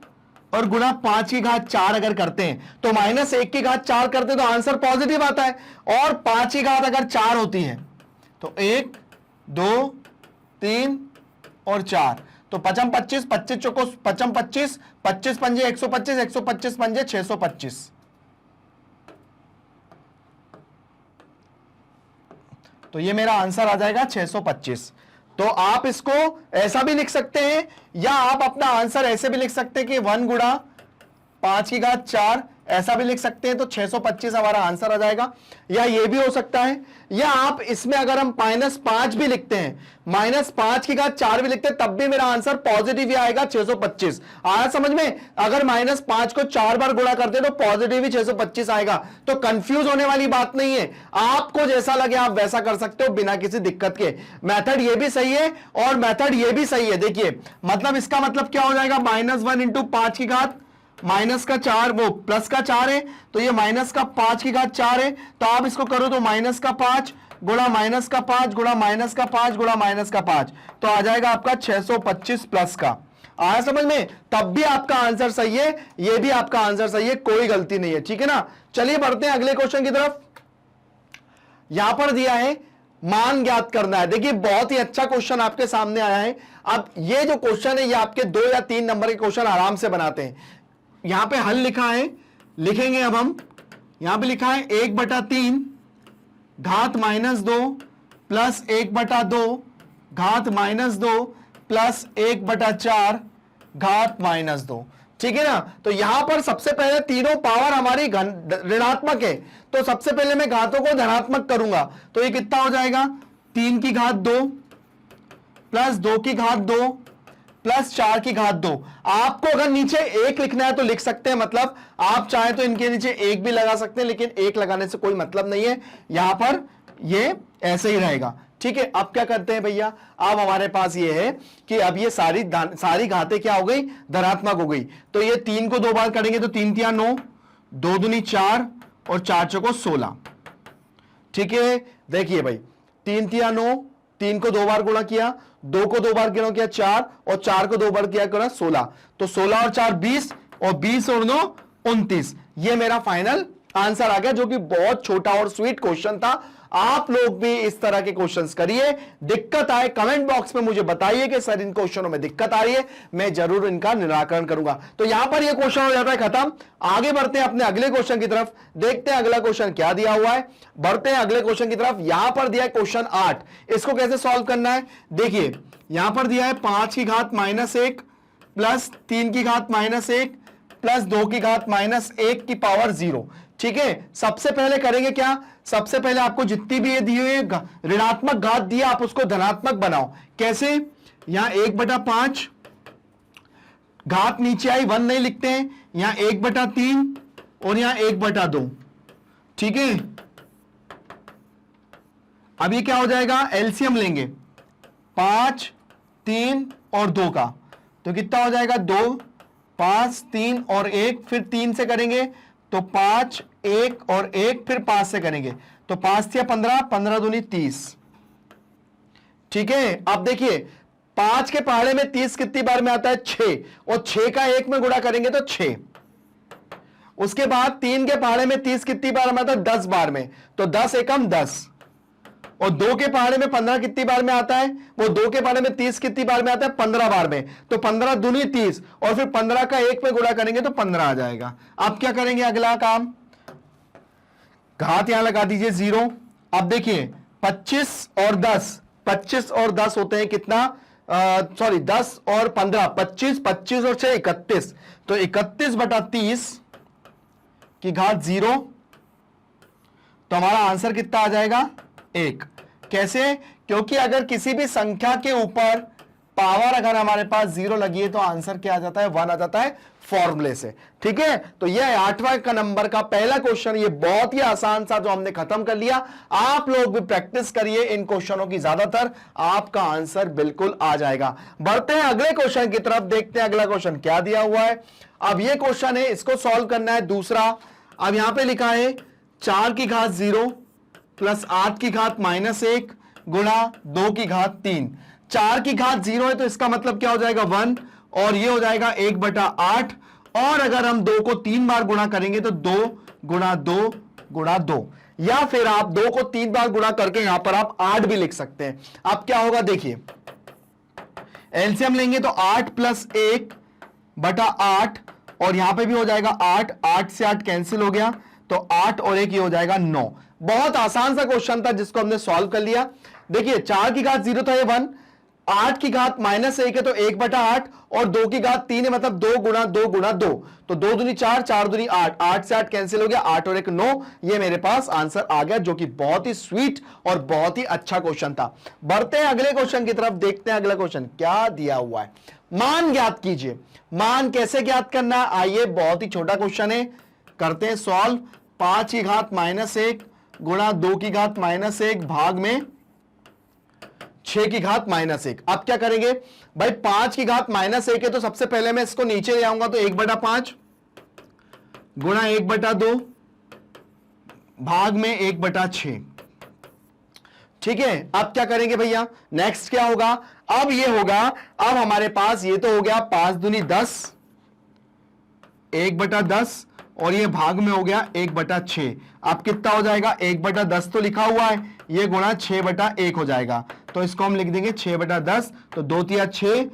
और गुणा 5⁴ अगर करते हैं तो -1⁴ करते तो आंसर पॉजिटिव आता है, और 5 अगर 4 होती है तो 1 2 3 और 4, तो 5 25, 25 चौको 5 25, 25 पंजे 125, 125 पंजे 625। तो ये मेरा आंसर आ जाएगा 625। तो आप इसको ऐसा भी लिख सकते हैं, या आप अपना आंसर ऐसे भी लिख सकते हैं कि 1 गुणा 5⁴, ऐसा भी लिख सकते हैं, तो 625 हमारा आंसर आ जाएगा। या ये भी हो सकता है, या आप इसमें अगर हम -5 भी लिखते हैं, -5⁴ भी लिखते हैं, तब भी मेरा आंसर पॉजिटिव ही आएगा 625। आया समझ में? अगर -5 को 4 बार गुणा करते हैं तो पॉजिटिव ही 625 आएगा। तो कंफ्यूज होने वाली बात नहीं है, आपको जैसा लगे आप वैसा कर सकते हो बिना किसी दिक्कत के। मेथड ये भी सही है और मेथड ये भी सही है। देखिए मतलब इसका मतलब क्या हो जाएगा, -1 × 5⁴, -4 वो +4 है, तो ये -5⁴ है, तो आप इसको करो तो -5 गुणा -5 गुणा -5 गुणा -5, तो आ जाएगा आपका 625 प्लस का। आया समझ में? तब भी आपका आंसर सही है, ये भी आपका आंसर सही है, कोई गलती नहीं है। ठीक है ना? चलिए बढ़ते हैं अगले क्वेश्चन की तरफ। यहां पर दिया है मान ज्ञात करना है। देखिए बहुत ही अच्छा क्वेश्चन आपके सामने आया है। अब ये जो क्वेश्चन है ये आपके 2 या 3 नंबर के क्वेश्चन आराम से बनाते हैं। यहां पे हल लिखा है, लिखेंगे अब हम। यहां पे लिखा है 1/3 घात -2 प्लस 1/2 घात -2 प्लस 1/4 घात -2। ठीक है ना? तो यहां पर सबसे पहले तीनों पावर हमारी ऋणात्मक है, तो सबसे पहले मैं घातों को धनात्मक करूंगा, तो ये कितना हो जाएगा, 3⁵2 प्लस 2⁵2 प्लस 4⁵2। आपको अगर नीचे 1 लिखना है तो लिख सकते हैं, मतलब आप चाहे तो इनके नीचे 1 भी लगा सकते हैं, लेकिन 1 लगाने से कोई मतलब नहीं है, यहां पर ये ऐसे ही रहेगा। ठीक है? अब क्या करते हैं भैया, अब हमारे पास ये है कि अब ये सारी घातें क्या हो गई, धनात्मक हो गई। तो ये 3 को 2 बार करेंगे तो 3 × 9, 2 दूनी 4 और 4 चौको 16। ठीक है? देखिए भाई 3 × 9, 3 को 2 बार गुणा किया, 2 को 2 बार गुणा किया 4, और 4 को 2 बार किया 16, तो 16 और 4 20, और 20 और 9 29। ये मेरा फाइनल आंसर आ गया, जो कि बहुत छोटा और स्वीट क्वेश्चन था। आप लोग भी इस तरह के क्वेश्चंस करिए, दिक्कत आए कमेंट बॉक्स में मुझे बताइए कि सर इन क्वेश्चनों में दिक्कत आ रही है, मैं जरूर इनका निराकरण करूंगा। तो यहां पर ये क्वेश्चन हो जाता है खत्म। आगे बढ़ते हैं अपने अगले क्वेश्चन की तरफ, देखते हैं अगला क्वेश्चन क्या दिया हुआ है। बढ़ते हैं अगले क्वेश्चन की तरफ। यहां पर दिया है क्वेश्चन 8, इसको कैसे सॉल्व करना है। देखिए यहां पर दिया है 5⁻1 प्लस 3⁻1 प्लस 2⁻1 की पावर 0। ठीक है? सबसे पहले करेंगे क्या, सबसे पहले आपको जितनी भी ये दी हुई है ऋणात्मक घात दिया, आप उसको धनात्मक बनाओ। कैसे? यहां 1/5 घात नीचे आई 1 नहीं लिखते हैं, यहां 1/3 और यहां 1/2। ठीक है? अब ये क्या हो जाएगा, एलसीएम लेंगे 5 3 और 2 का, तो कितना हो जाएगा 2 5 3 और 1, फिर 3 से करेंगे तो 5 1 और 1, फिर 5 से करेंगे तो 5 × 15, 15 दूनी 30। ठीक है? अब देखिए 5 के पहाड़े में 30 कितनी बार में आता है, 6, और 6 का 1 में गुणा करेंगे तो 6। उसके बाद 3 के पहाड़े में 30 कितनी बार में आता है, 10 बार में, तो 10 एकम 10। और 2 के पहाड़े में 15 कितनी बार में आता है, वो 2 के पहाड़े में 30 कितनी बार में आता है, 15 बार में, तो 15 दूनी 30, और फिर 15 का 1 में गुणा करेंगे तो 15 आ जाएगा। अब क्या करेंगे, अगला काम, घात यहां लगा दीजिए 0। अब देखिए 25 और 10 होते हैं कितना, 10 और 15, 25 25 और 6 31, तो 31/30 की घात 0, तो हमारा आंसर कितना आ जाएगा, 1। कैसे? क्योंकि अगर किसी भी संख्या के ऊपर पावर अगर हमारे पास 0 लगी है तो आंसर क्या आ जाता है, 1 आ जाता है फॉर्मूले से। ठीक है? तो यह 8वां का नंबर का पहला क्वेश्चन, ये बहुत ही आसान सा जो हमने खत्म कर लिया। आप लोग भी प्रैक्टिस करिए इन क्वेश्चनों की, ज्यादातर आपका आंसर बिल्कुल आ जाएगा। बढ़ते हैं अगले क्वेश्चन की तरफ, देखते हैं अगला क्वेश्चन क्या दिया हुआ है। अब ये क्वेश्चन है, इसको सॉल्व करना है दूसरा। अब यहां पे लिखा है 4 की घात 0 प्लस 8 की घात -1 गुणा 2 की घात 3। 4 की घात 0 है तो इसका मतलब क्या हो जाएगा 1, और ये हो जाएगा 1/8। और अगर हम 2 को 3 बार गुणा करेंगे तो 2 गुणा 2 गुणा 2, या फिर आप 2 को 3 बार गुणा करके यहां पर आप 8 भी लिख सकते हैं। अब क्या होगा देखिए, एलसीएम लेंगे तो 8 + 1/8, और यहां पे भी हो जाएगा 8, 8 से 8 कैंसिल हो गया, तो 8 और 1 ये हो जाएगा 9। बहुत आसान सा क्वेश्चन था जिसको हमने सॉल्व कर लिया। देखिए 4 की घात 0 था ये 1, 8 की घात -1 है तो 1/8, और 2 की घात 3 है मतलब 2 गुणा 2 गुणा 2, तो 2 दूनी 4, 4 दूनी 8, 8 से 8 कैंसिल हो गया, 8 और 1 9। ये मेरे पास आंसर आ गया, जो कि बहुत ही स्वीट और बहुत ही अच्छा क्वेश्चन था। बढ़ते हैं अगले क्वेश्चन की तरफ, देखते हैं अगला क्वेश्चन क्या दिया हुआ है। मान ज्ञात कीजिए। मान कैसे ज्ञात करना है, आइए, बहुत ही छोटा क्वेश्चन है, करते हैं सॉल्व। 5 की घात -1 गुणा 2 की घात -1 भाग में 6 की घात -1। अब क्या करेंगे भाई, 5 की घात -1 है तो सबसे पहले मैं इसको नीचे ले आऊंगा, तो 1/5 गुणा 1/2 भाग में 1/6। ठीक है, अब क्या करेंगे भैया, नेक्स्ट क्या होगा, अब ये होगा, अब हमारे पास ये तो हो गया 5 दूनी 10, 1/10, और ये भाग में हो गया 1/6। अब कितना हो जाएगा, 1/10 तो लिखा हुआ है, ये गुणा 6/1 हो जाएगा, तो इसको हम लिख देंगे 6/10, तो 2 तिया 6,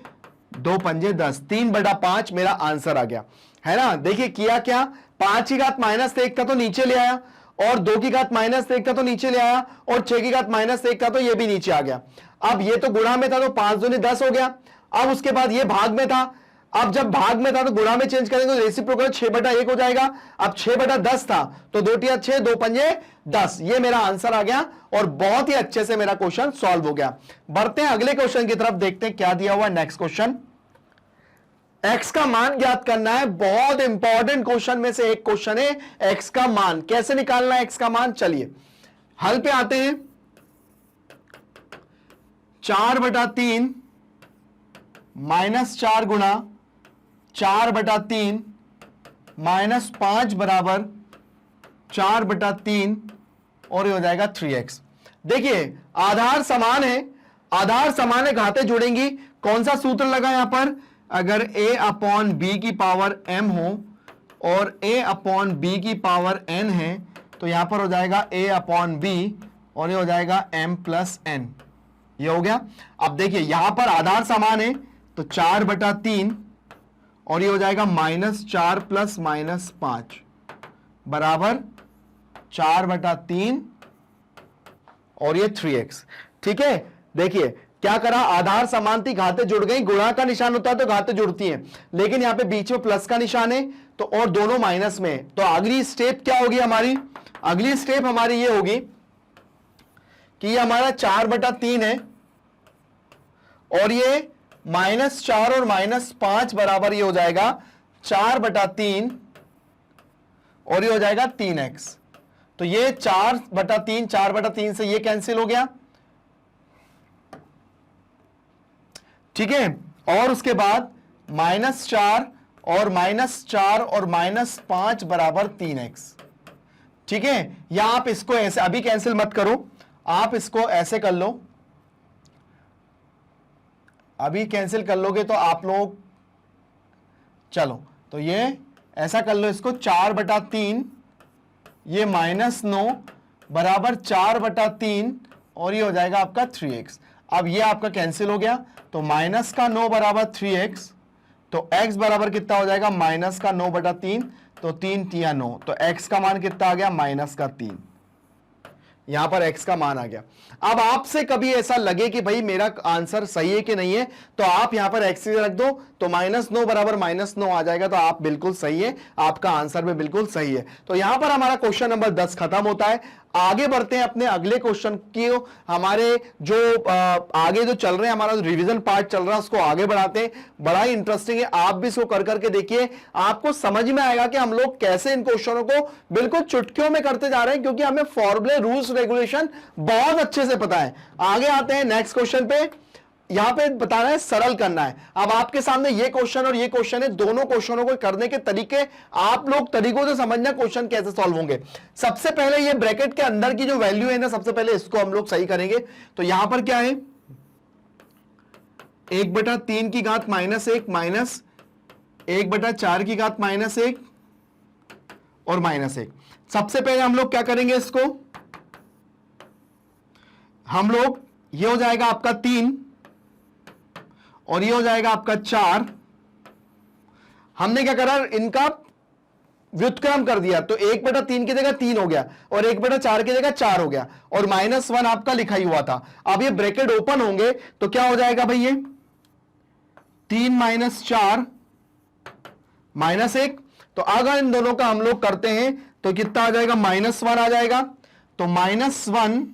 2 पंजे 10, 3/5 मेरा आंसर आ गया, है ना। देखिए किया क्या, 5 की घात -1 का तो नीचे ले आया, और 2 की घात -1 का तो नीचे ले आया, और 6 की घात -1 का तो ये भी नीचे आ गया। अब ये तो गुणा में था तो 5 दूनी 10 हो गया। अब उसके बाद ये भाग में था, अब जब भाग में था तो गुणा में चेंज करेंगे तो रेसिप्रोकल 6/1 हो जाएगा। अब 6/10 था तो 2 तिया 6, 2 पंजे 10, ये मेरा आंसर आ गया, और बहुत ही अच्छे से मेरा क्वेश्चन सॉल्व हो गया। बढ़ते हैं अगले क्वेश्चन की तरफ, देखते हैं क्या दिया हुआ है। नेक्स्ट क्वेश्चन, एक्स का मान ज्ञात करना है। बहुत इंपॉर्टेंट क्वेश्चन में से एक क्वेश्चन है, एक्स का मान कैसे निकालना है। एक्स का मान, चलिए हल पे आते हैं। 4/3 -4 गुणा 4/3 -5 बराबर 4/3, और ये हो जाएगा 3x। देखिए आधार समान है, आधार समान है, घातें जुड़ेंगी। कौन सा सूत्र लगा यहां पर, अगर a/b की पावर m हो और a/b की पावर n है तो यहां पर हो जाएगा a/b, और ये हो जाएगा m + n, ये हो गया। अब देखिए यहां पर आधार समान है तो 4/3, और ये हो जाएगा -4 + -5 बराबर 4/3, और ये 3x। ठीक है, देखिए क्या करा, आधार समान थी, घातें जुड़ गई। गुणा का निशान होता है तो घातें जुड़ती हैं, लेकिन यहां पे बीच में प्लस का निशान है तो, और दोनों माइनस में, तो अगली स्टेप क्या होगी हमारी, अगली स्टेप हमारी ये होगी कि ये हमारा 4/3 है, और ये -4 और -5 बराबर ये हो जाएगा 4/3, और ये हो जाएगा 3x। तो ये 4/3, 4/3 से ये कैंसिल हो गया। ठीक है, और उसके बाद -4 और -4 और -5 बराबर 3x। ठीक है, या आप इसको ऐसे अभी कैंसिल मत करो, आप इसको ऐसे कर लो, अभी कैंसिल कर लोगे तो आप लोग, चलो तो ये ऐसा कर लो, इसको 4/3, ये -9 बराबर 4/3, और ये हो जाएगा आपका 3x। अब ये आपका कैंसिल हो गया, तो -9 बराबर 3x, तो x बराबर कितना हो जाएगा, -9/3, तो 3 तिया 9, तो x का मान कितना आ गया, -3। यहां पर x का मान आ गया। अब आपसे कभी ऐसा लगे कि भाई मेरा आंसर सही है कि नहीं है, तो आप यहां पर x रख दो, तो -9 बराबर -9 आ जाएगा, तो आप बिल्कुल सही है, आपका आंसर में बिल्कुल सही है। तो यहां पर हमारा क्वेश्चन नंबर 10 खत्म होता है। आगे बढ़ते हैं अपने अगले क्वेश्चन की, हमारे जो आगे जो चल रहे हैं, हमारा रिवीजन पार्ट चल रहा है, उसको आगे बढ़ाते हैं। बड़ा ही इंटरेस्टिंग है, आप भी इसको कर करके देखिए, आपको समझ में आएगा कि हम लोग कैसे इन क्वेश्चनों को बिल्कुल चुटकियों में करते जा रहे हैं, क्योंकि हमें फॉर्मूले, रूल्स, रेगुलेशन बहुत अच्छे से पता है। आगे आते हैं नेक्स्ट क्वेश्चन पे। यहां पे बताना है, सरल करना है। अब आपके सामने ये क्वेश्चन और ये क्वेश्चन है, दोनों क्वेश्चनों को करने के तरीके आप लोग तरीकों से समझना क्वेश्चन कैसे सॉल्व होंगे। सबसे पहले ये ब्रैकेट के अंदर की जो वैल्यू है ना, सबसे पहले इसको हम लोग सही करेंगे। तो यहां पर क्या है, 1/3 की घात -1 माइनस 1/4 की घात -1 और -1। सबसे पहले हम लोग क्या करेंगे, इसको हम लोग, ये हो जाएगा आपका 3 और ये हो जाएगा आपका 4। हमने क्या करा, इनका व्युत्क्रम कर दिया, तो 1/3 की जगह 3 हो गया और 1/4 की जगह 4 हो गया और -1 आपका लिखा ही हुआ था। अब ये ब्रैकेट ओपन होंगे तो क्या हो जाएगा भाई, ये 3 - 4 -1। तो अगर इन दोनों का हम लोग करते हैं तो कितना आ जाएगा, -1 आ जाएगा। तो -1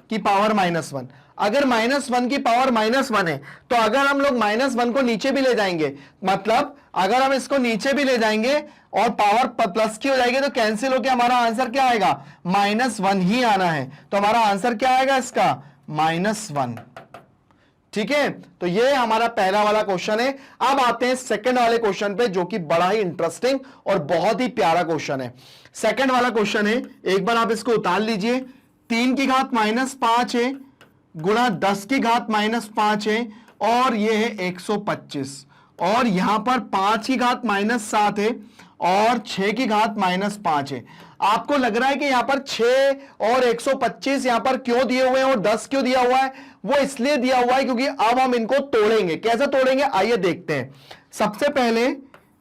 की पावर -1, अगर -1 की पावर -1 है तो अगर हम लोग -1 को नीचे भी ले जाएंगे, मतलब अगर हम इसको नीचे भी ले जाएंगे और पावर प्लस की हो जाएगी तो कैंसिल होकर हमारा आंसर क्या आएगा, -1 ही आना है। तो हमारा आंसर क्या आएगा इसका, -1। ठीक है, तो ये हमारा पहला वाला क्वेश्चन है। अब आते हैं सेकंड वाले क्वेश्चन पे, जो कि बड़ा ही इंटरेस्टिंग और बहुत ही प्यारा क्वेश्चन है। सेकंड वाला क्वेश्चन है, एक बार आप इसको उतार लीजिए। 3 की घात -5 है गुणा 10 की घात -5 है और ये है 125, और यहां पर 5 की घात -7 है और 6 की घात -5 है। आपको लग रहा है कि यहां पर 6 और 125 यहां पर क्यों दिए हुए हैं और 10 क्यों दिया हुआ है, वो इसलिए दिया हुआ है क्योंकि अब हम इनको तोड़ेंगे। कैसे तोड़ेंगे, आइए देखते हैं। सबसे पहले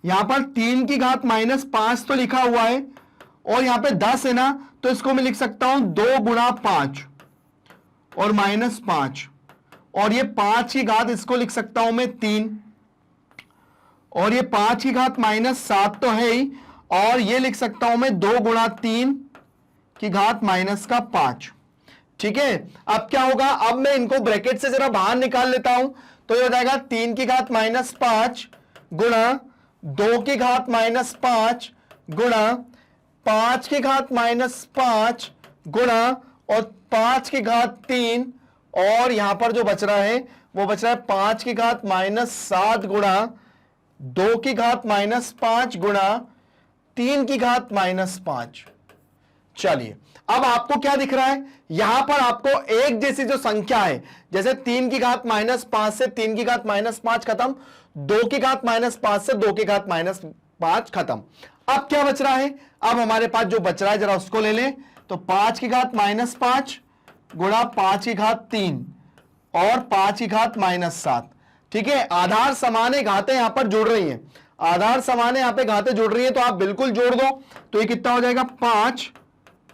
यहां पर 3 की घात -5 तो लिखा हुआ है और यहां पे 10 है ना, तो इसको मैं लिख सकता हूं 2 गुणा 5 और -5, और ये 5 की घात इसको लिख सकता हूं मैं 3, और ये 5 की घात -7 तो है ही, और ये लिख सकता हूं मैं 2 गुणा 3 की घात -5। ठीक है, अब क्या होगा, अब मैं इनको ब्रैकेट से जरा बाहर निकाल लेता हूं, तो ये हो जाएगा 3 की घात -5 गुणा 2 की घात -5 गुणा 5 की घात -5 गुणा और 5 की घात 3, और यहां पर जो बच रहा है वो बच रहा है 5 की घात -7 गुणा 2 की घात -5 गुणा 3 की घात -5। चलिए, अब आपको क्या दिख रहा है, यहां पर आपको एक जैसी जो संख्या है, जैसे 3 की घात -5 से 3 की घात -5 खत्म, 2 की घात -5 से 2 की घात -5 खत्म। अब क्या बच रहा है, अब हमारे पास जो बच रहा है जरा उसको ले लें। तो 5 की घात -5 गुणा 5 की घात 3 और 5 की घात -7। ठीक है, आधार समान है, घातें यहां पर जुड़ रही हैं, आधार समान है, यहां पे घातें जुड़ रही हैं, तो आप बिल्कुल जोड़ दो। तो ये कितना हो जाएगा, 5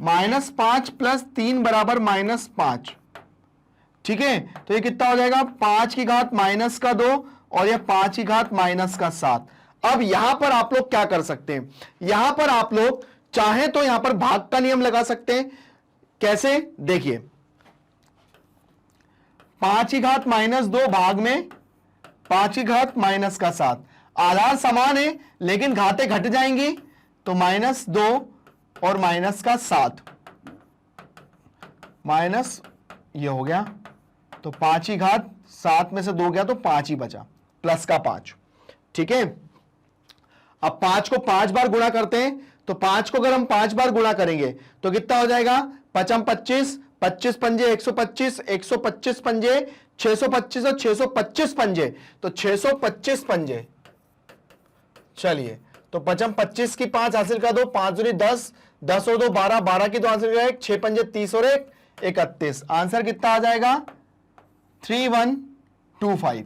-5 + 3 बराबर -5। ठीक है, तो ये कितना हो जाएगा, 5 की घात -2 और ये 5 की घात -7। अब यहां पर आप लोग क्या कर सकते हैं, यहां पर आप लोग चाहे तो यहां पर भाग का नियम लगा सकते हैं। कैसे, देखिए, 5 की घात -2 भाग में 5 की घात -7, आधार समान है लेकिन घातें घट जाएंगी, तो -2 और -7 माइनस ये हो गया, तो 5 की घात 7 में से 2 गया तो 5 ही बचा, प्लस का 5। ठीक है, अब 5 को 5 बार गुणा करते हैं, तो 5 को अगर हम 5 बार गुणा करेंगे तो कितना हो जाएगा, 5 25, 25 पंजे 125, 125 पंजे 625 और 625 पंजे, तो 625 पंजे। चलिए, तो 5 25 की 5 हासिल कर दो, 5 दूनी 10, 10 और 2 12, 12 की 2 हासिल कर 6 पंजे 30 और 1 31। आंसर कितना आ जाएगा, 3125।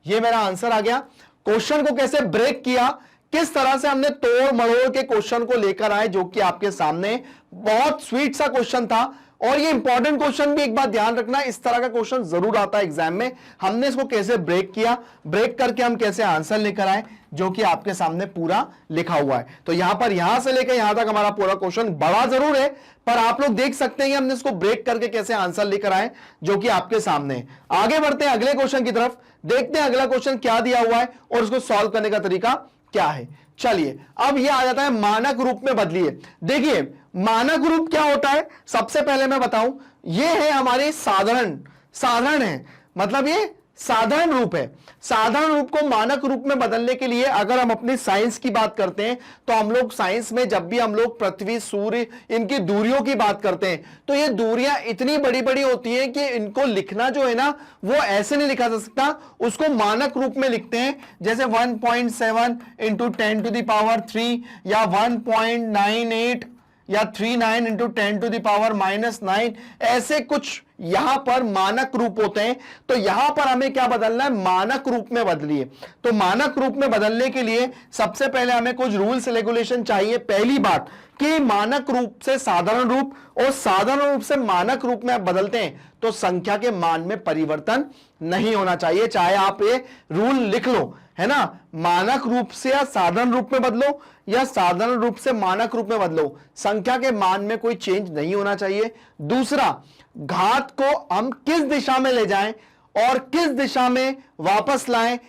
ये मेरा आंसर आ गया। क्वेश्चन को कैसे ब्रेक किया, किस तरह से हमने तोड़ मरोड़ के क्वेश्चन को लेकर आए, जो कि आपके सामने बहुत स्वीट सा क्वेश्चन था। और ये इंपॉर्टेंट क्वेश्चन भी, एक बात ध्यान रखना, इस तरह का क्वेश्चन जरूर आता है एग्जाम में। हमने इसको कैसे ब्रेक किया, ब्रेक करके हम कैसे आंसर लेकर आए, जो कि आपके सामने पूरा लिखा हुआ है। तो यहां पर, यहां से लेकर यहां तक हमारा पूरा क्वेश्चन बड़ा जरूर है, पर आप लोग देख सकते हैं कि हमने इसको ब्रेक करके कैसे आंसर लेकर आए, जो कि आपके सामने है। आगे बढ़ते हैं अगले क्वेश्चन की तरफ, देखते हैं अगला क्वेश्चन क्या दिया हुआ है और उसको सॉल्व करने का तरीका क्या है। चलिए, अब यह आ जाता है मानक रूप में बदलिए। देखिए, मानक रूप क्या होता है, सबसे पहले मैं बताऊं, यह है हमारी साधारण साधारण है, मतलब ये साधारण रूप है। साधारण रूप को मानक रूप में बदलने के लिए अगर हम अपनी साइंस की बात करते हैं तो हम लोग साइंस में जब भी हम लोग पृथ्वी, सूर्य, इनकी दूरियों की बात करते हैं तो ये दूरियां इतनी बड़ी बड़ी होती हैं कि इनको लिखना जो है ना वो ऐसे नहीं लिखा जा सकता, उसको मानक रूप में लिखते हैं। जैसे 1.7 इंटू 10⁻³ या 1.98 या 39 इंटू 10⁻⁻9, ऐसे कुछ यहां पर मानक रूप होते हैं। तो यहां पर हमें क्या बदलना है, मानक रूप में बदलिए। तो मानक रूप में बदलने के लिए सबसे पहले हमें कुछ रूल्स रेगुलेशन चाहिए। पहली बात कि मानक रूप से साधारण रूप और साधारण रूप से मानक रूप में आप बदलते हैं तो संख्या के मान में परिवर्तन नहीं होना चाहिए, चाहे आप ये रूल लिख लो, है ना। मानक रूप से या साधारण रूप में बदलो या साधारण रूप से मानक रूप में बदलो, संख्या के मान में कोई चेंज नहीं होना चाहिए। दूसरा, घात को हम किस दिशा में ले जाएं और किस दिशा में वापस लाएं,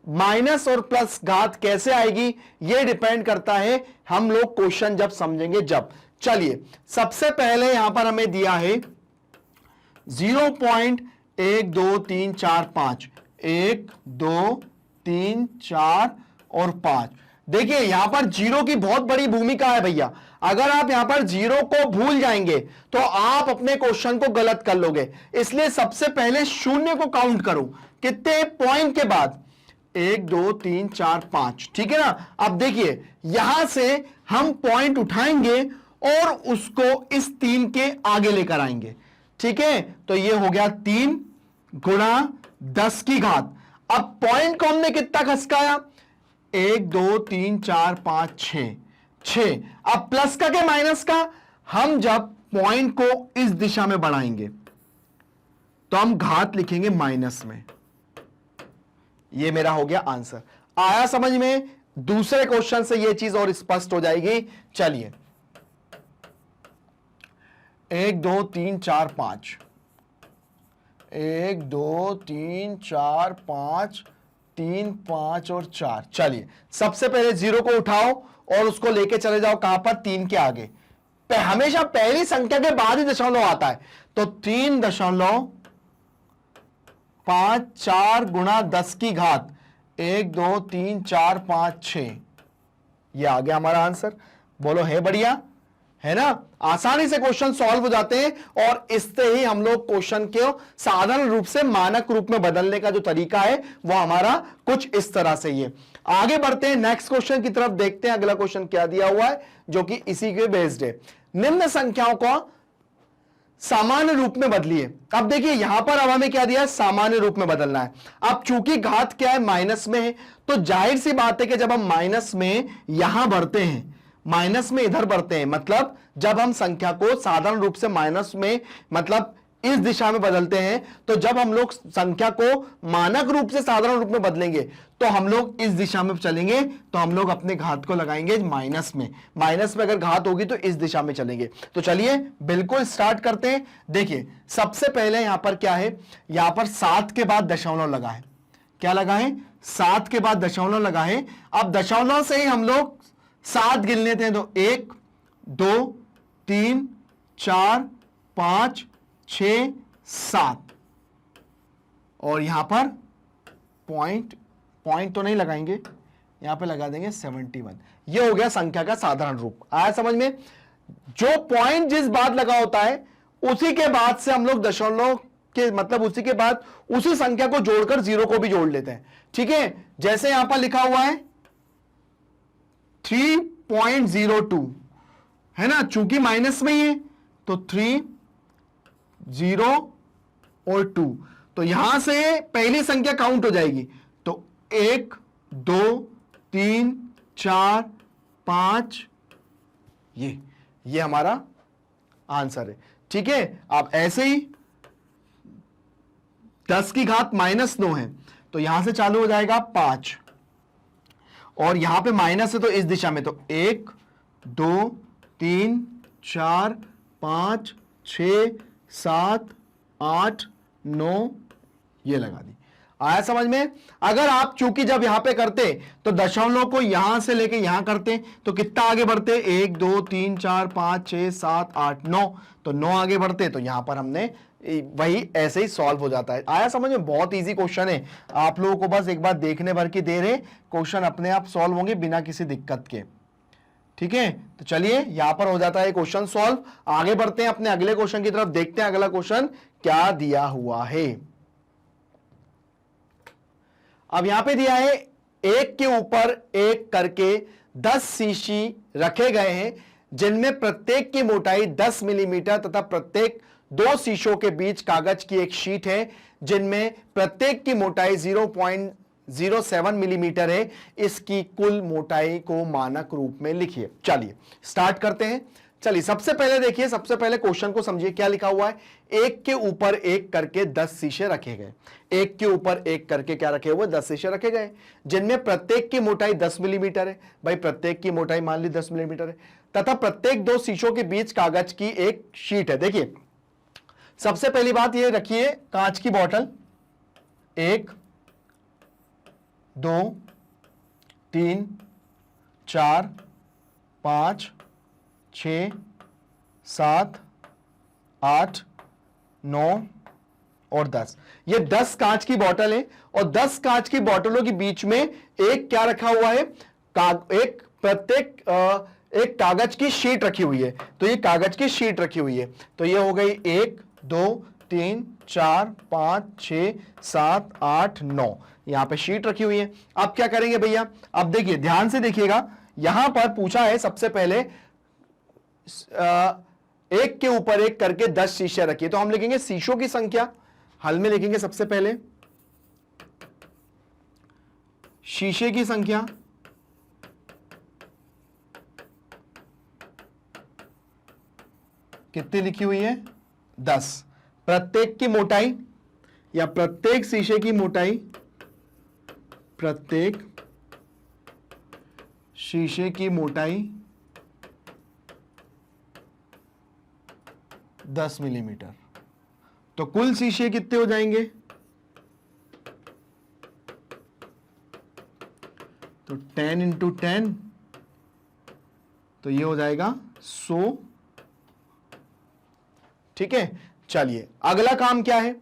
माइनस और प्लस घात कैसे आएगी, यह डिपेंड करता है हम लोग क्वेश्चन जब समझेंगे जब। चलिए, सबसे पहले यहां पर हमें दिया है 0.1 2 3 4 5, 1 2 3 4 और 5। देखिए यहां पर जीरो की बहुत बड़ी भूमिका है भैया। अगर आप यहां पर जीरो को भूल जाएंगे तो आप अपने क्वेश्चन को गलत कर लोगे। इसलिए सबसे पहले शून्य को काउंट करो, कितने पॉइंट के बाद, 1 2 3 4 5, ठीक है ना। अब देखिए यहां से हम पॉइंट उठाएंगे और उसको इस 3 के आगे लेकर आएंगे, ठीक है। तो ये हो गया 3 गुणा 10 की घात। अब पॉइंट को हमने कितना खसकाया, 1 2 3 4 5 6। अब प्लस का क्या माइनस का, हम जब पॉइंट को इस दिशा में बढ़ाएंगे तो हम घात लिखेंगे माइनस में। यह मेरा हो गया आंसर। आया समझ में। दूसरे क्वेश्चन से यह चीज और स्पष्ट हो जाएगी। चलिए, 1 2 3 4 5, 1 2 3 4 5, 3 5 और 4। चलिए, सबसे पहले 0 को उठाओ और उसको लेके चले जाओ कहां पर, 3 के आगे। हमेशा पहली संख्या के बाद ही दशमलव आता है। तो 3.54 गुणा 10 की घात, 1 2 3 4 5 6। यह आ गया हमारा आंसर। बोलो है बढ़िया, है ना। आसानी से क्वेश्चन सॉल्व हो जाते हैं और इससे ही हम लोग क्वेश्चन को साधारण रूप से मानक रूप में बदलने का जो तरीका है वो हमारा कुछ इस तरह से ही है। आगे बढ़ते हैं, नेक्स्ट क्वेश्चन की तरफ देखते हैं। अगला क्वेश्चन क्या दिया हुआ है जो कि इसी के बेस्ड है। निम्न संख्याओं को सामान्य रूप में बदलिए। अब देखिए यहां पर अब हमें क्या दिया है, सामान्य रूप में बदलना है। अब चूंकि घात क्या है, माइनस में है, तो जाहिर सी बात है कि जब हम माइनस में यहां बढ़ते हैं, माइनस में इधर बढ़ते हैं, मतलब जब हम संख्या को साधारण रूप से माइनस में मतलब इस दिशा में बदलते हैं, तो जब हम लोग संख्या को मानक रूप से साधारण रूप में बदलेंगे तो हम लोग इस दिशा में चलेंगे, तो हम लोग अपने घात को लगाएंगे माइनस में। माइनस में अगर घात होगी तो इस दिशा में चलेंगे। तो चलिए बिल्कुल स्टार्ट करते हैं। देखिए सबसे पहले यहां पर क्या है, यहां पर 7 के बाद दशमलव लगा है। क्या लगा है, 7 के बाद दशमलव लगा है। अब दशमलव से ही हम लोग 7 गिन लेते हैं, तो 1 2 3 4 5 6 7 और यहां पर पॉइंट तो नहीं लगाएंगे, यहां पे लगा देंगे 71। ये हो गया संख्या का साधारण रूप। आया समझ में। जो पॉइंट जिस बात लगा होता है उसी के बाद से हम लोग दशमलव के मतलब उसी के बाद उसी संख्या को जोड़कर 0 को भी जोड़ लेते हैं, ठीक है। जैसे यहां पर लिखा हुआ है 3.02, है ना, चूंकि माइनस में ही है तो 3 0 और 2, तो यहां से पहली संख्या काउंट हो जाएगी। तो 1 2 3 4 5, ये हमारा आंसर है, ठीक है। अब ऐसे ही 10 की घात -9 है, तो यहां से चालू हो जाएगा 5 और यहां पे माइनस है तो इस दिशा में, तो 1 2 3 4 5 6 7 8 9, ये लगा दी। आया समझ में। अगर आप चूंकि जब यहां पे करते तो दशमलव को यहां से लेके यहां करते तो कितना आगे बढ़ते, 1 2 3 4 5 6 7 8 9, तो 9 आगे बढ़ते, तो यहां पर हमने वही ऐसे ही सॉल्व हो जाता है। आया समझ में? बहुत इजी क्वेश्चन है, आप लोगों को बस एक बार देखने भर की देर है, क्वेश्चन अपने आप सॉल्व होंगे बिना किसी दिक्कत के। ठीक है, तो चलिए यहां पर हो जाता है क्वेश्चन सॉल्व। आगे बढ़ते हैं अपने अगले क्वेश्चन की तरफ, देखते हैं अगला क्वेश्चन क्या दिया हुआ है। अब यहां पे दिया है एक के ऊपर एक करके 10 शीशी रखे गए हैं, जिनमें प्रत्येक की मोटाई 10 मिलीमीटर तथा प्रत्येक 2 शीशों के बीच कागज की एक शीट है, जिनमें प्रत्येक की मोटाई 0.07 मिलीमीटर है। इसकी कुल मोटाई को मानक रूप में लिखिए। चलिए स्टार्ट करते हैं। चलिए सबसे पहले देखिए, सबसे पहले क्वेश्चन को समझिए क्या लिखा हुआ है। एक के ऊपर एक करके 10 शीशे रखे गए। एक के ऊपर एक करके क्या रखे हुए? 10 शीशे रखे गए, जिनमें प्रत्येक की मोटाई 10 मिलीमीटर है। भाई प्रत्येक की मोटाई मान ली 10 मिलीमीटर है, तथा प्रत्येक 2 शीशों के बीच कागज की एक शीट है। देखिए सबसे पहली बात ये रखिए, कांच की बोतल 1 2 3 4 5 6 7 8 9 और 10। ये 10 कांच की बोतल है, और 10 कांच की बोतलों के बीच में एक क्या रखा हुआ है? एक प्रत्येक एक कागज की शीट रखी हुई है। तो ये कागज की शीट रखी हुई है, तो ये हो गई 1 2 3 4 5 6 7 8 9। यहां पे शीट रखी हुई है। अब क्या करेंगे भैया? अब देखिए ध्यान से देखिएगा, यहां पर पूछा है सबसे पहले एक के ऊपर एक करके 10 शीशे रखिए, तो हम लिखेंगे शीशों की संख्या। हल में लिखेंगे सबसे पहले शीशे की संख्या, कितनी लिखी हुई है? 10। प्रत्येक की मोटाई या प्रत्येक शीशे की मोटाई, प्रत्येक शीशे की मोटाई 10 मिलीमीटर। तो कुल शीशे कितने हो जाएंगे? तो 10 इंटू 10, तो ये हो जाएगा 100। ठीक है, चलिए अगला काम क्या है?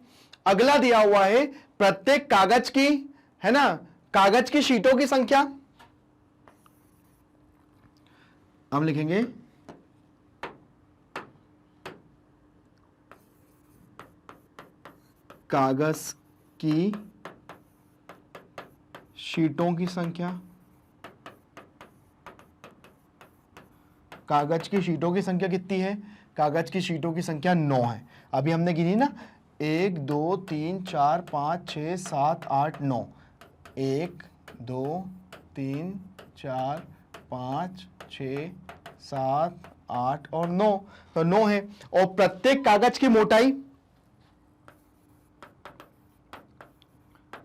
अगला दिया हुआ है प्रत्येक कागज की, है ना, कागज की शीटों की संख्या। हम लिखेंगे कागज की शीटों की संख्या। कागज की शीटों की संख्या कितनी है? कागज की शीटों की संख्या 9 है। अभी हमने गिनी ना, 1 2 3 4 5 6 7 8 9। 1 2 3 4 5 6 7 8 और 9, तो 9 है। और प्रत्येक कागज की मोटाई,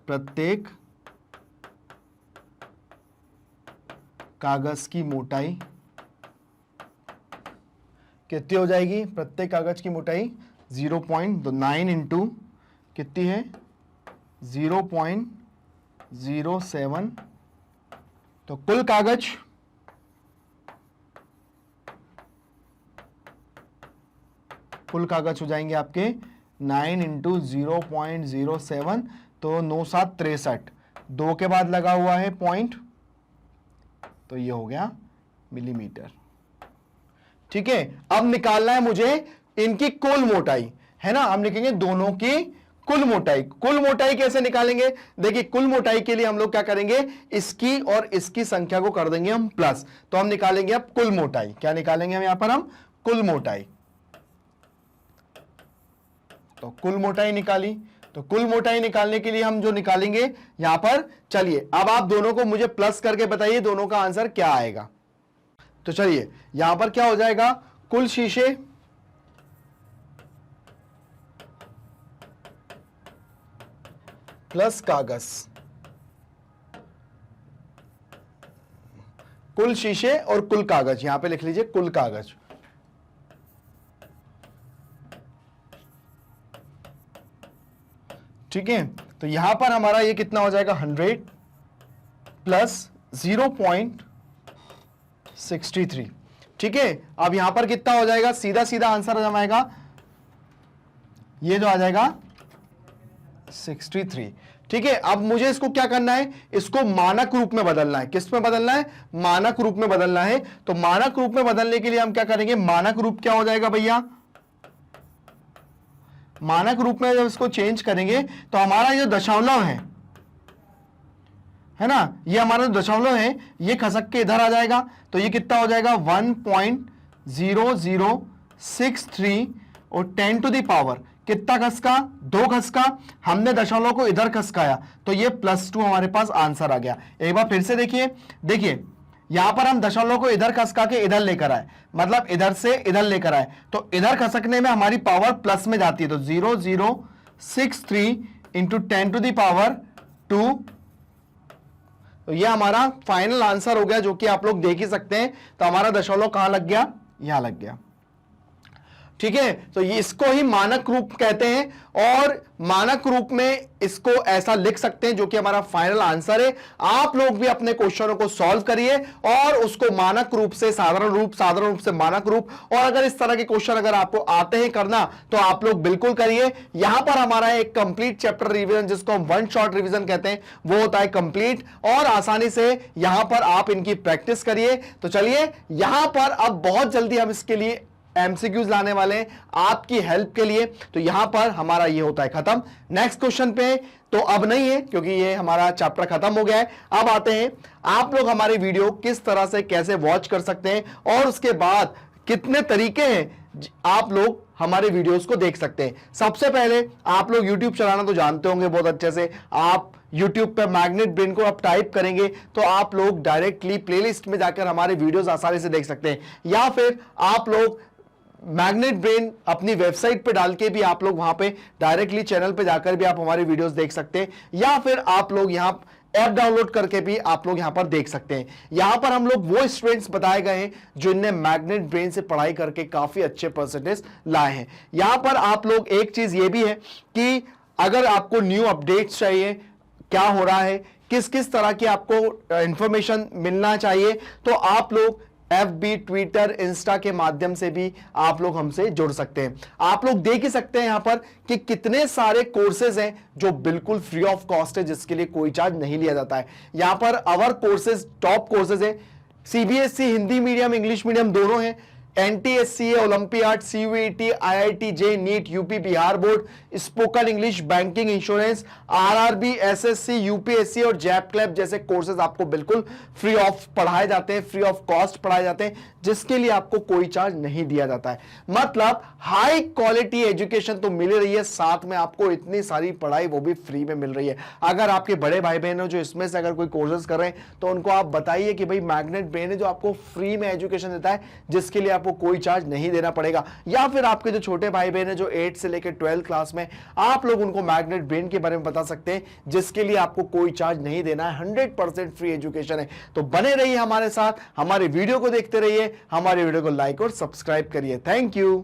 प्रत्येक कागज की मोटाई कितनी हो जाएगी? प्रत्येक कागज की मोटाई 0.9 इंटू कितनी है? 0.07। तो कुल कागज हो जाएंगे आपके 9 इंटू 0.07, तो 9 7 63। 2 के बाद लगा हुआ है पॉइंट, तो ये हो गया मिलीमीटर। ठीक है, अब निकालना है मुझे इनकी कुल मोटाई, है ना। हम लिखेंगे दोनों की कुल मोटाई। कुल मोटाई कैसे निकालेंगे? देखिए कुल मोटाई के लिए हम लोग क्या करेंगे? इसकी और इसकी संख्या को कर देंगे हम प्लस, तो हम निकालेंगे अब कुल मोटाई। क्या निकालेंगे हम यहां पर? हम कुल मोटाई। तो कुल मोटाई निकाली, तो कुल मोटाई निकालने के लिए हम जो निकालेंगे यहां पर, चलिए अब आप दोनों को मुझे प्लस करके बताइए दोनों का आंसर क्या आएगा। तो चलिए यहां पर क्या हो जाएगा? कुल शीशे प्लस कागज, कुल शीशे और कुल कागज, यहां पे लिख लीजिए कुल कागज। ठीक है, तो यहां पर हमारा ये कितना हो जाएगा? 100 प्लस 0.63। ठीक है, अब यहां पर कितना हो जाएगा? सीधा सीधा आंसर आ जाएगा ये जो आ जाएगा 63। ठीक है, अब मुझे इसको क्या करना है, इसको मानक रूप में बदलना है। किस में बदलना है, मानक रूप में बदलना है। तो मानक रूप में बदलने के लिए हम क्या करेंगे, मानक रूप क्या हो जाएगा भैया, मानक रूप में जब इसको चेंज करेंगे तो हमारा जो दशमलव है ना, ये हमारा जो दशमलव है ये खसक के इधर आ जाएगा। तो ये कितना हो जाएगा 1.0063 और 10 टू द पावर कितना खसका, 2 खसका। हमने दशमलव को इधर खसकाया तो ये +2 हमारे पास आंसर आ गया। एक बार फिर से देखिए, देखिए यहां पर हम दशमलव को इधर खसका के इधर लेकर आए, मतलब इधर से इधर लेकर आए, तो इधर खसकने में हमारी पावर प्लस में जाती है। तो 0063 इंटू 10 टू द पावर 2, तो ये हमारा फाइनल आंसर हो गया, जो कि आप लोग देख ही सकते हैं। तो हमारा दशमलव कहां लग गया, यहां लग गया। ठीक है, तो ये इसको ही मानक रूप कहते हैं, और मानक रूप में इसको ऐसा लिख सकते हैं, जो कि हमारा फाइनल आंसर है। आप लोग भी अपने क्वेश्चनों को सॉल्व करिए और उसको मानक रूप से साधारण रूप से मानक रूप, और अगर इस तरह के क्वेश्चन अगर आपको आते हैं करना तो आप लोग बिल्कुल करिए। यहां पर हमारा एक कंप्लीट चैप्टर रिवीजन, जिसको हम वन शॉट रिवीजन कहते हैं, वो होता है कंप्लीट, और आसानी से यहां पर आप इनकी प्रैक्टिस करिए। तो चलिए, यहां पर अब बहुत जल्दी हम इसके लिए एमसीक्यूज लाने वाले हैं आपकी हेल्प के लिए। तो यहां पर हमारा ये होता है खत्म। नेक्स्ट क्वेश्चन पे तो अब नहीं है, क्योंकि ये हमारा चैप्टर खत्म हो गया है। अब आते हैं आप लोग हमारी वीडियो किस तरह से कैसे वॉच कर सकते हैं, और उसके बाद कितने तरीके हैं आप लोग हमारे वीडियोस को देख सकते हैं। सबसे पहले आप लोग यूट्यूब चलाना तो जानते होंगे बहुत अच्छे से। आप YouTube पे मैग्नेट ब्रेन को आप टाइप करेंगे तो आप लोग डायरेक्टली प्लेलिस्ट में जाकर हमारे वीडियोस आसानी से देख सकते हैं, या फिर आप लोग मैग्नेट ब्रेन अपनी वेबसाइट पे डाल के भी आप लोग वहां पे डायरेक्टली चैनल पे जाकर भी आप हमारे वीडियोस देख सकते हैं, या फिर आप लोग यहां ऐप डाउनलोड करके भी आप लोग यहां पर देख सकते हैं। यहां पर हम लोग वो स्टूडेंट्स बताए गए हैं जिनने मैग्नेट ब्रेन से पढ़ाई करके काफी अच्छे परसेंटेज लाए हैं। यहां पर आप लोग एक चीज ये भी है कि अगर आपको न्यू अपडेट्स चाहिए, क्या हो रहा है, किस किस तरह की आपको इंफॉर्मेशन मिलना चाहिए, तो आप लोग FB, ट्विटर, इंस्टा के माध्यम से भी आप लोग हमसे जुड़ सकते हैं। आप लोग देख ही सकते हैं यहां पर कि कितने सारे कोर्सेज हैं जो बिल्कुल फ्री ऑफ कॉस्ट है, जिसके लिए कोई चार्ज नहीं लिया जाता है। यहां पर अवर कोर्सेज टॉप कोर्सेज है, CBSE Hindi medium English medium दोनों हैं, NTSCA, Olympiad, CUET, IIT-JEE, NEET, UP Bihar board, spoken English, banking, insurance, RRB, SSC, UPSC और जैप क्लैप जैसे कोर्सेज आपको बिल्कुल फ्री ऑफ पढ़ाए जाते हैं, फ्री ऑफ कॉस्ट पढ़ाए जाते हैं, जिसके लिए आपको कोई चार्ज नहीं दिया जाता है। मतलब हाई क्वालिटी एजुकेशन तो मिल रही है, साथ में आपको इतनी सारी पढ़ाई वो भी फ्री में मिल रही है। अगर आपके बड़े भाई बहन हो जो इसमें से अगर कोई कोर्सेज कर रहे हैं, तो उनको आप बताइए कि भाई मैग्नेट ब्रेन है जो आपको फ्री में एजुकेशन देता है, जिसके लिए आपको कोई चार्ज नहीं देना पड़ेगा। या फिर आपके जो छोटे भाई बहन है जो 8 से लेकर 12 क्लास में, आप लोग उनको मैग्नेट ब्रेन के बारे में बता सकते हैं, जिसके लिए आपको कोई चार्ज नहीं देना है। 100% फ्री एजुकेशन है। तो बने रहिए हमारे साथ, हमारे वीडियो को देखते रहिए, हमारे वीडियो को लाइक और सब्सक्राइब करिए। Thank you.